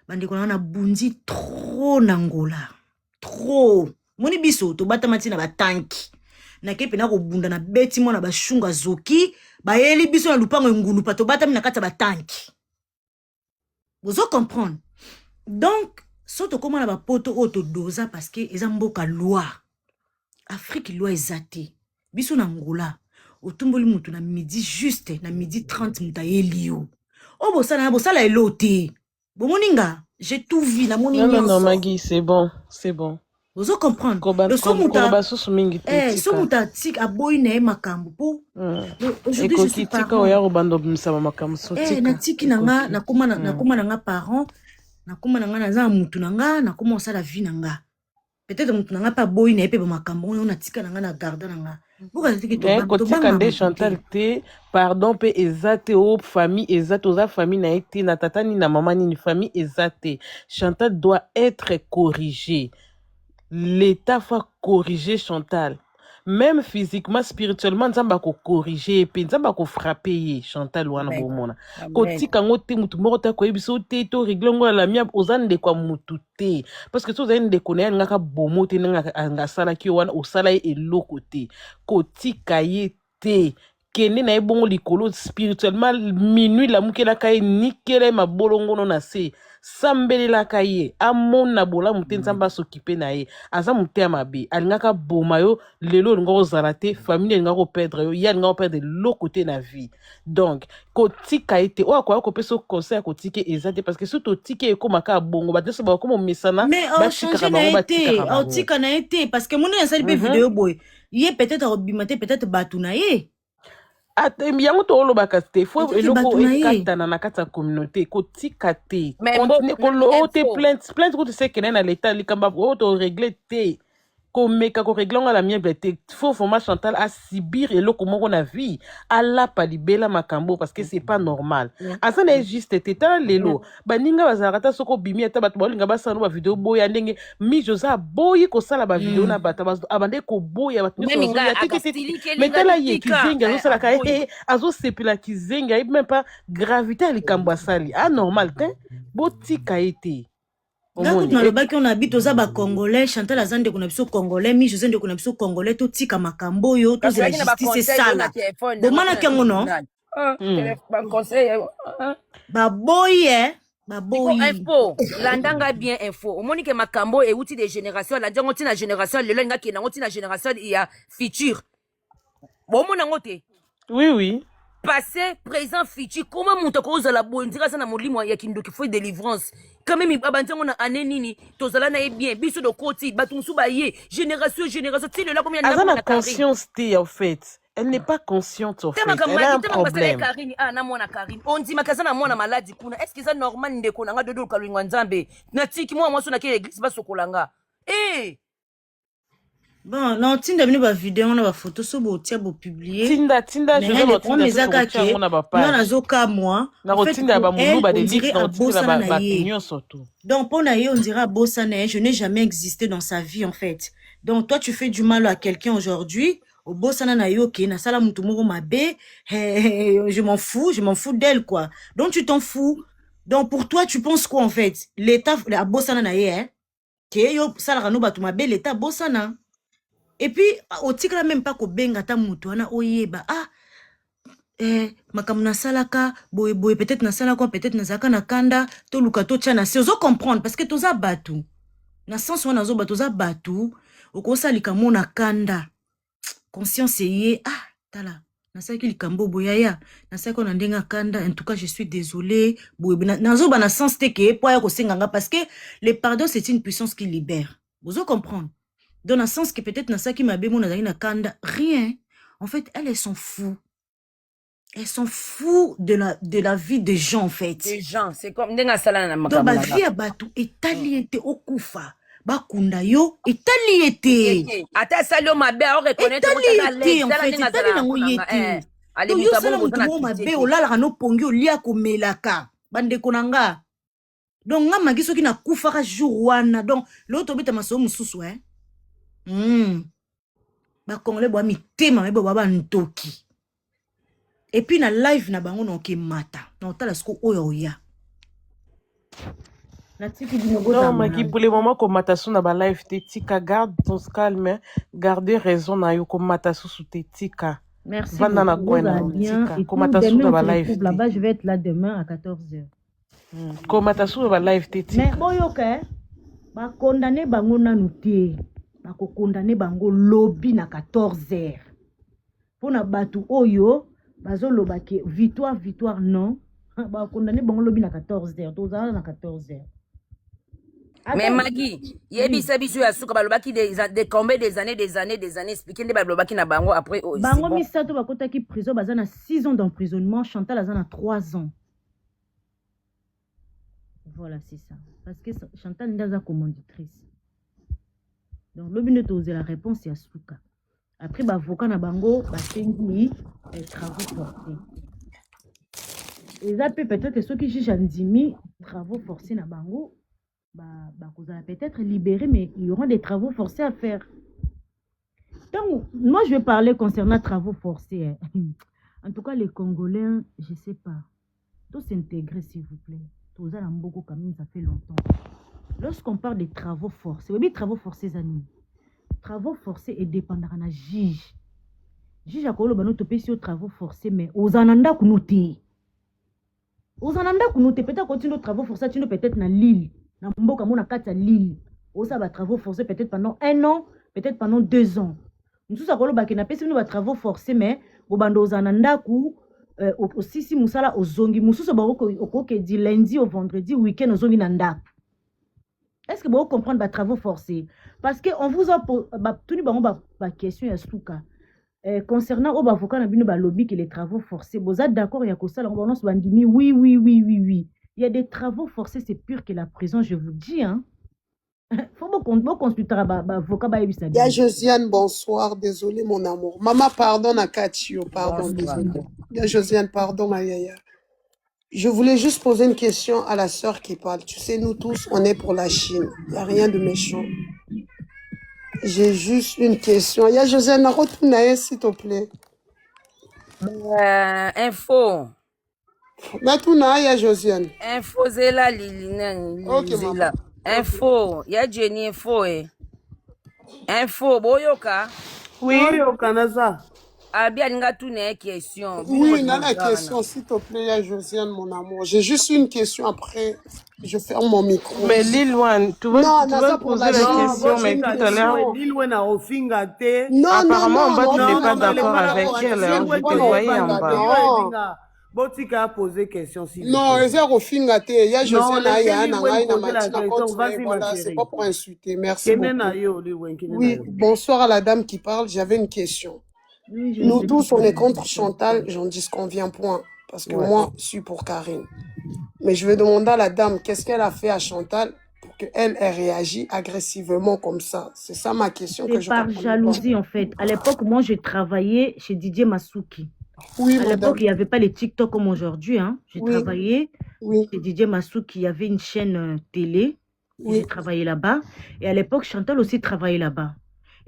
bande konanga na bundi trop na ngola trop moni biso to bata matina ba tanki na kepe na ko bunda na beti mona ba shunga zoki ba yeli biso na lupango ngulu pato bata mina kata ba tanki vous comprendre donc soto comment na ba poto auto doza parce que ezamboka loi Afrique loi ezate biso na ngola otumboli mutu na midi juste na midi 30 muta yelio o bosala elote bomoninga j'ai tout vu na moni non Magui c'est bon vous comprendre le so muta so muta tik aboy na makambo po aujourd'hui je suis parent ya robando bimsama makambo so tika na tiki nanga na koma nanga parent na koma nanga na za mutu nanga na koma osala vie nanga peut-être mutu nanga pa boy na epe ba makambo on a tika nanga na garda nanga buka tiki to banga Chantal te pardon pe ezate o famille ezate oza famille na été na tata ni na maman ni famille ezate Chantal doit être corrigée. L'État va corriger Chantal. même physiquement spirituellement nzambe akokorrige pe nzambe akofrappe ye Chantal wana bomona kotika ngo te mutu moko te akoyebisa o te to regle ngo la mia oza ndeko ya mutu te parce que so ozali ndeko na ye alingaka bomo te ndenge asalaki yo wana osala ye eloko te kotika ye te kende na ye bongo likolo spirituellement minuit lamukelaka ye nikela ye mabolongono na se sambelelaka ye amona bolamu te nzambe asokipe na ye aza mote ya mabe alingaka boma yo lelo olinga kozala te famille elinga koperdre yo ye alinga koperdre eloko te na vie donc kotika ye te oyo akoya kopesa o conseil ya kotike eza te parce que so totike ekomaka ya bongo bato nyonso bakoma omesana batikaka bango batikaka bango otika na ye te parce que moni asali mpe video boye ye peut-être akobima te peut-être bato na ye yango toolobaka te fo eloko ekatana na kati ya communauté kotika te continue kolo te plainte kuti sekene na leta likamba oyo toregle te komeka koregle ngo la miemble te fo format Chantal asibir eloko moko na vie alapa libela makambo parce que c'est pas normal asa na juste te tala lelo baninga bazalaka ta soko bimi ata bato baolinga basala ba video boya ndenge mi Josa boyi kosala ba video na bato abande ko boya bato nyonso mais tala ye kizengi azosala ka azosepela kizengi ayebi même pas gravité ya likambo asali anormal te botika ye te Ngaku tunalobaki on habite oza ba congolais Chantal aza ndeko na biso congolais mi José ndeko na biso congolais totika makambo yo to la justice sala bomana kengo no ba conseil ba boye info landanga bien info omoni ke makambo e outil de génération la ndango tina génération lelo nga ke nango tina génération ya futur bomona ngote oui passé présent futur comment monta koza la bondira sana molimo ya kindoki foi délivrance quand même abantango na année nini tozala na bien biso de côté batunsu ba ye génération ti le là combien de temps conscience en fait elle n'est pas consciente en fait elle a un problème na mwana Karine on dit makazana mwana maladi kuna est-ce que ça normal ndeko nanga dodo kalwingwa nzambe na tiki mwa so na ke église ba sokolanga bon non tinda bino ba vidéo na ba photo so bo tia bo publier tinda je vais le tinda na ba page non azoka moi na rotinda ba mulu ba delix na tinda ba opinion surtout donc pour naye on dira bossana je n'ai jamais existé dans sa vie en fait donc toi tu fais du mal à quelqu'un aujourd'hui au bossana na yo ke na sala mutu moko mabe je m'en fous d'elle quoi donc tu t'en fous donc pour toi tu penses quoi en fait l'état la bossana na ye ke yo sala kanu batu mabe l'état bossana. Et puis, au tigre même pas ko benga ta mutu wana oyeba makam na salaka boy peut-être na salaka peut-être na zaka na kanda to luka to tcha na se ozo comprendre parce que toza batu na sens wana zo batu za batu okosa likamo na kanda conscience ye tala na saki likambo boyaya na saki na ndenga kanda en tout cas je suis désolé boy na zo ba na sens te ke po ya ko senganga parce que le pardon c'est une puissance qui libère ozo comprendre. Dans le sens que peut-être na saki mabe mo na kanda rien en fait elles s'en fout de la vie des gens en fait des gens c'est comme ndenga sala na makambo donc ba vie ya batu etaliete okufa bakunda yo etaliete ata salo mabe o reconnaître mo tala les en fait etali na ngoyete to yo sala mutu mo mabe olala no pongi olia komelaka bande konanga donc nga magi soki na kufa ka jour wana donc l'autre beta maso mususu bakongole bwa mitema mebe bwa bantoki et puis na live na bango na mata na otala siko oyo oya na tiki dinogo non maki pour le moment ko mata sou na ba live te tika garde ton calme garder raison na yo ko mata sou te tika merci vanda na kwena tika ko mata sou na ba live là-bas je vais être là demain à 14h ko mata sou na ba live te tika mais boyoka ba condamner bango nanu te bako condamner bango lobby na 14h pona batu oyo bazoloba ke victoire non ba condamner bango lobby na 14h tozala na 14h. Mais Maggie, yebisa biso ya suka balobaki des combien des années expliquer nde balobaki na bango après bango misato bakotaki prison bazana 6 ans d'emprisonnement Chantal azana 3 ans. Voilà, c'est ça. Parce que Chantal ndaza commanditrice. Donc le but de la réponse c'est Asuka. Après avocat na bango basengi travaux forcés. Et ça peut-être ceux qui jugent Andimi travaux forcés na bango peut-être libérés mais il y aura des travaux forcés à faire. Donc, moi, je vais parler concernant travaux forcés. Hein. En tout cas, les Congolais, je ne sais pas. Tous s'intégrer, s'il vous plaît. Tous à Mboko, quand même, ça fait longtemps. Lorsqu'on parle des travaux forcés, oui, travaux forcés, amis. Travaux forcés et dépendant de juge. Juge à Kolo, nous topé sur travaux forcés, mais aux ananda kunoté. Aux ananda kunoté, peut-être continuer nos travaux forcés, tu peut-être dans l'île. Dans Mboka, mon akata l'île. Aux travaux forcés, peut-être pendant 1 an, peut-être pendant 2 ans. Nous sommes à Kolo, nous travaux forcés, mais au bando aux ananda ku. Aussi si musala ozongi mususu okoke du lundi au vendredi week-end ozongi nanda. Est-ce que vous comprenez les travaux forcés? Parce que on vous a posé ba question ya suka concernant au avocat na bino ba lobby que les travaux forcés vous êtes d'accord ya ko sala on se bandimi oui. Il y a des travaux forcés, c'est pire que la prison, je vous dis hein. Faut consulter avocat ba yebisa. Il y a Josiane, bonsoir, désolé mon amour. Maman, pardon, Nakachio, pardon, désolé. Il y a Josiane, pardon, ma yaya. Je voulais juste poser une question à la sœur qui parle. Tu sais, nous tous, on est pour la Chine. Il n'y a rien de méchant. J'ai juste une question. Il y a Josiane, retourne s'il te plaît. Info. Maintenant, il y a Josiane. Info, Zela, Lili, Ok, maman. Info, il y a Jenny, info, Info, Boyoka. Oui, Boyoka, Naza. Abia, ninga tout une question. Oui, Nana, question, s'il te plaît, il y a Josiane, mon amour. J'ai juste une question après. Je ferme mon micro. Mais Lilouane, tu vas poser la question, mais tout à l'heure. Lilouane a ofinga te. Non, apparemment, en bas, tu n'es pas d'accord avec elle. Je te voyais en bas. Botika a posé question si. Non, ils ont ofinga te. Il y a Josiane Aya, voilà, c'est pas pour insulter. Merci beaucoup. Oui, bonsoir à la dame qui parle. J'avais une question. Nous tous, on est contre Chantal, j'en dis ce qu'on vient, point. Parce que moi, je suis pour Karine. Mais je vais demander à la dame, qu'est-ce qu'elle a fait à Chantal pour qu'elle ait réagi agressivement comme ça? C'est ça ma question que je par jalousie, en fait. À l'époque, moi, j'ai travaillé chez Didier Masuki. Oui, à l'époque, il n'y avait pas les TikTok comme aujourd'hui. Hein. J'ai travaillé chez Didier Masuki. Il y avait une chaîne télé. J'ai travaillé là-bas. Et à l'époque, Chantal aussi travaillait là-bas.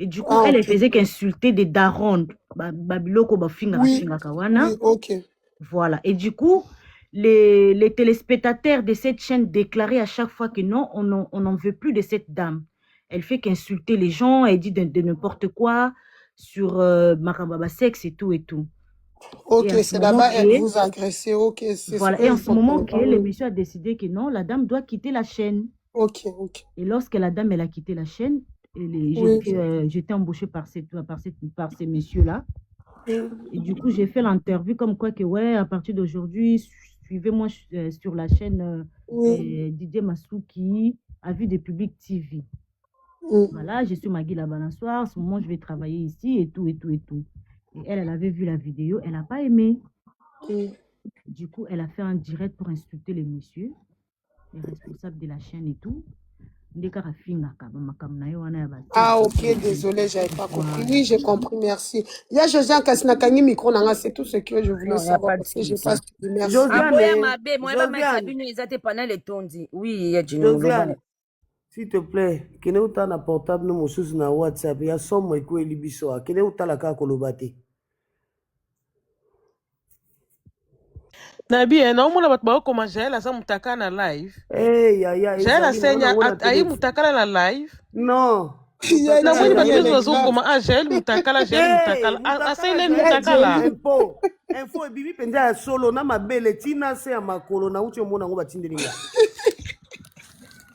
Et du coup, elle faisait qu'insulter des darons. Babiloko, bafinga, kawana. Ok. Voilà. Et du coup, les téléspectateurs de cette chaîne déclaraient à chaque fois que non, on n'en veut plus de cette dame. Elle fait qu'insulter les gens, elle dit de n'importe quoi sur Makababa sexe et tout et tout. Ok, c'est là-bas, elle vous a agressé. Ok, c'est voilà. Et en ce moment, l'émission a décidé que non, la dame doit quitter la chaîne. Ok. Et lorsque la dame, elle a quitté la chaîne, j'étais embauchée par ces messieurs-là. Et du coup, j'ai fait l'interview comme quoi que, ouais, à partir d'aujourd'hui, suivez-moi sur la chaîne Didier Masuki, Avis de Public TV. Voilà, je suis Magui la balançoire. En ce moment, je vais travailler ici et tout. Et elle avait vu la vidéo, elle n'a pas aimé. Du coup, elle a fait un direct pour insulter les messieurs, les responsables de la chaîne et tout. Ah, ok, désolé, j'avais pas compris. Oui, j'ai compris, merci. Il y a Josiane Kassinakani micro, c'est tout ce que je voulais savoir parce que j'ai pas suivi. Merci. Josiane, s'il te plaît, kene uta na portable no mosusu na WhatsApp ya somo eko elibiso a kene uta la ka kolobate. Nabi, non, mon abat ba comment j'ai la sa mutaka na live. J'ai la senya ayi mutaka na live. Non. Na mwini batuzo wazo comment j'ai mutaka la asele mutaka la. Info ebibi penza ya solo na mabele tina se ya makolo na uche mona ngo batindelinga.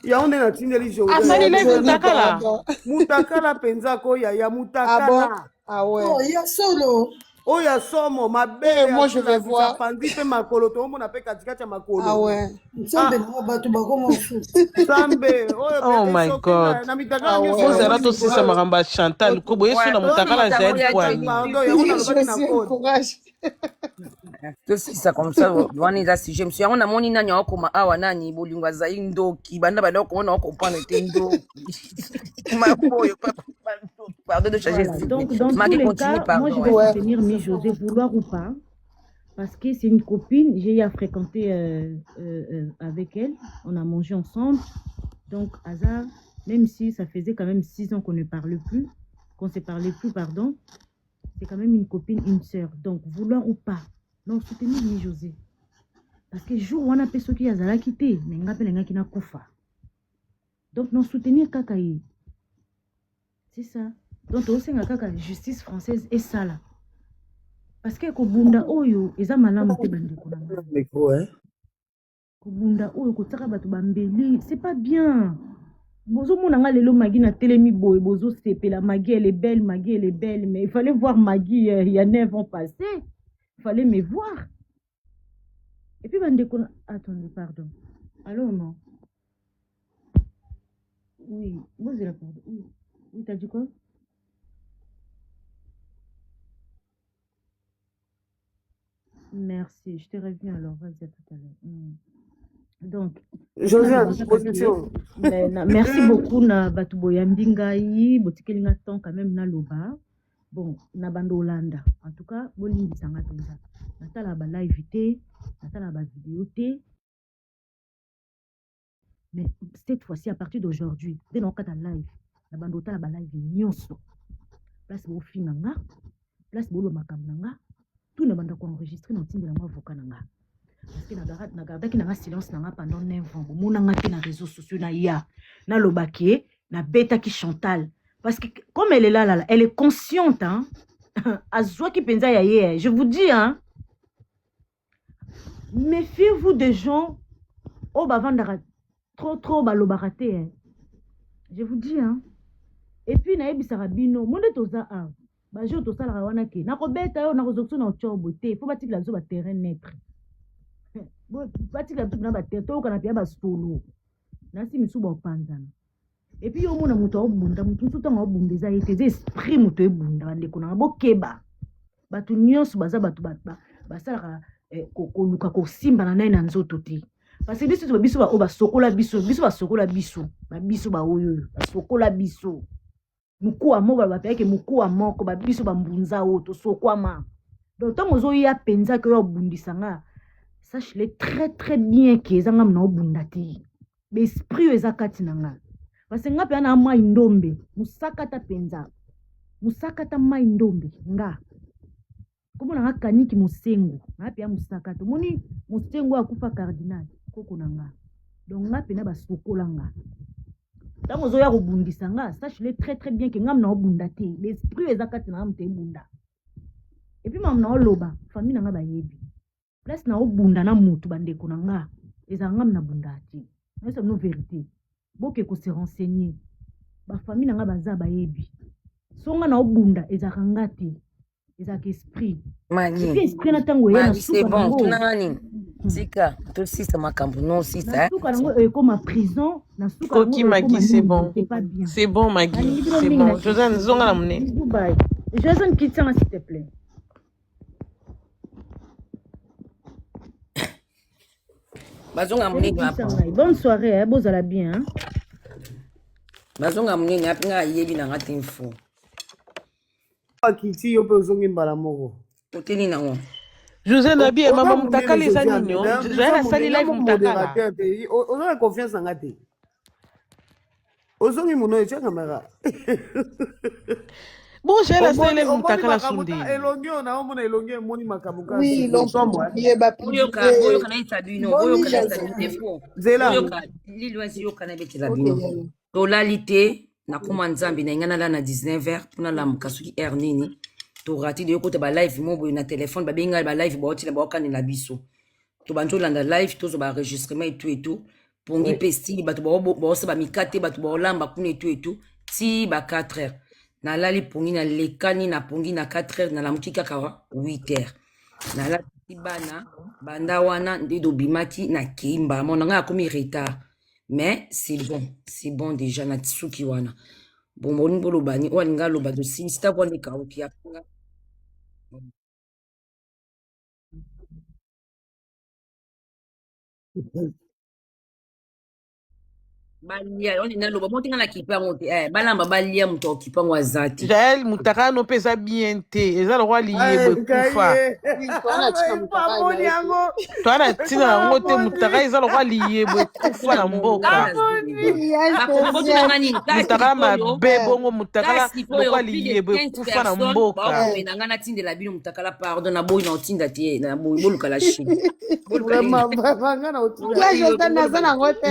Ya onde na tindeli jo. Asali le mutakala. Mutakala penza ko ya mutakala. Ah ouais. Oh, ya solo. Oh ya somo mabele. Moi je vais voir. Pandi pe makolo to mona pe katikati ya makolo. Ah ouais. Nsambe na bato bakoma fu. Nsambe. Oh my god. Vous allez tous ça maramba Chantal Kobo yesu na mutakala j'ai kwani. Je courage. C'est ça comme ça je me suis on a moni nani okoma awa nani bolingwa za indoki banda banda okoma na comprendre tendo pardon de changer. Donc dans tous les cas, moi je vais soutenir Miss José, vouloir ou pas, parce que c'est une copine, j'ai eu à fréquenter avec elle, on a mangé ensemble, donc hasard, même si ça faisait quand même 6 ans qu'on ne parle plus, qu'on ne se parlait plus, pardon, c'est quand même une copine, une sœur. Donc, vouloir ou pas, non, soutenir ni José. Parce que jour où on a fait ce qui a zala quitté, mais on a fait qui n'a koufa. Donc, non, soutenir Kakaï. C'est ça. Donc, aussi, on a justice française et ça là. Parce que Kobunda Oyo, ils ont mal à Kobunda Oyo, Kotaka Batu Bambeli, c'est pas bien. Bozo Mounanga Lelo Magui na Télémi Boy, Bozo Sepe, la Magui elle est belle, mais il fallait voir Magui il y a 9 ans passés. Il fallait me voir. Et puis, attendez, pardon. Allô, non? Oui, moi j'ai la pardon. Oui, t'as dit quoi? Merci, je te reviens alors, vas-y à tout à l'heure. Donc, Josiane, position. Merci beaucoup na Batu Boyambingaï, Botikelinga Ton quand même na Loba. Bon, na Bando Hollanda. En tout cas, Bolingi Sanga Tonza. Natala ba live té, natala ba vidéo té. Mais cette fois-ci, à partir d'aujourd'hui, dès dans le cas de live, na Bando Tala ba live nyonso. Place bo finanga, place bo lo makamnanga. Tout ne banda ko enregistrer dans tinde la moi voka nanga. Parce que na garda ki na silence nanga pendant 9 ans. Mon nanga te na réseaux sociaux na ya. Na lobake, na beta ki Chantal. Parce que comme elle est là, elle est consciente, hein. Azwa ki penza ya ye, je vous dis, hein. Méfiez-vous des gens au bavandara trop balobakate, hein. Je vous dis, hein. Et puis na yebi sarabino, monde toza a. Ba jo to sala wana ke. Na ko beta yo na ko zokso na chobo te. Faut batikla zo ba terrain neutre. Bon, batikla tout na ba terre to kana pia ba solo. Na si misu ba panzana. Et puis yo mona muto obunda, mutu tout en obunda za yete ze esprit muto ebunda bande ko na bo keba. Batu nyonso baza batu ba sala ko luka ko simba na nai na nzoto te. Parce que biso biso ba oba sokola biso ba sokola biso. Ba biso ba oyo ba sokola biso. Mukuwa moko ba peke mukuwa moko ba biso ba mbunza o to sokwama. Donc tant ozo ya penza que yo bundisanga. Sache-le très très bien que ezanga mna obunda te. L'esprit ezakati nanga. Parce que nga pe na mai ndombe, musakata penza. Musakata mai ndombe nga. Komo na kaniki musengo, nga pe musakata. Moni musengo akufa cardinal koko nanga. Donc nga pe na ba sokola nga. Tango zo ya kobundisa nga, sache-le très très bien que nga mna obunda te. L'esprit ezakati na mte bunda. Et puis mam na oloba, famille nanga ba yebi. Place na obunda na mutu bandeko nanga, ezanga mna bunda te. C'est une vérité. Boke ko se renseigner. Ba famille nanga baza ba yebi. Songa na obunda ezakanga te. Ezaka esprit. Magi. Et esprit na tango ya na c'est bon, tunani. Sika, tout si ça makambu non si ça. Suka nango comme à prison, na suka Koki Magi, c'est bon. C'est pas bien. C'est bon Magi, c'est bon. Josiane zonga la mne. Bye. Josiane quitte ça s'il te plaît. Bonne soirée, hein, bozala bien. Hein? Bazonga mnene apinga yebi na ngati info. Akiti yo pe ozongi mbala moko. Oteli na ngo. José Nabi mama mutakala eza nini? José sali live mutakala. Ozonga confiance na ngati. Ozongi muno echa kamera. Bon, j'ai la seule mutakala sundi. Elongi ona omona elongi moni makabuka. Oui, donc boyo kana itadino, boyo kana itadino. Zela. Boyo kana lilwazi yo kana betela bino. To lalite na kuma nzambi na ngana la na 19h puna la mukasuki r nini. To rati de yokote ba live mo boyo na téléphone ba benga ba live ba otila ba okani la biso. To banjo landa live to zo ba enregistrement et tout. Pongi pesti batu ba osa ba mikate batu ba olamba kuna et tout. Ti ba 4h. Na lali pongi na lekani na pongi na 4h na la mukika kawa 8h. Na la tibana banda wana ndedo bimaki na kimba monanga akomi retard. Mais c'est bon déjà na tsuki wana. Bon moni bolo bani o alinga loba do sinsta kwa ni kauki ya. balia on ina loba motinga na kipango te balamba balia muto okipango azati Jaël mutaka no pesa bien te eza le roi lié kufa Toi tina yango te mutaka eza le roi lié kufa na mboka mutaka mabe bongo mutaka le roi lié kufa na mboka nanga na tindela bino mutakala pardon na boyi na otinda te na boyi boluka la chi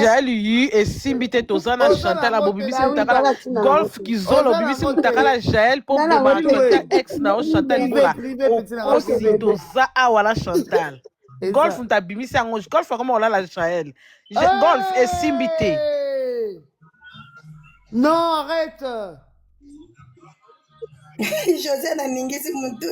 Jaël yu esimbi te tozana Chantal abobimisi mutakala golf kizolo bibisi mutakala Jaël po boma ex na o Chantal bola okosi toza awala Chantal golf ntabimisi yango golf akoma olala Jaël golf esimbi te non arrête José na ningisi mutu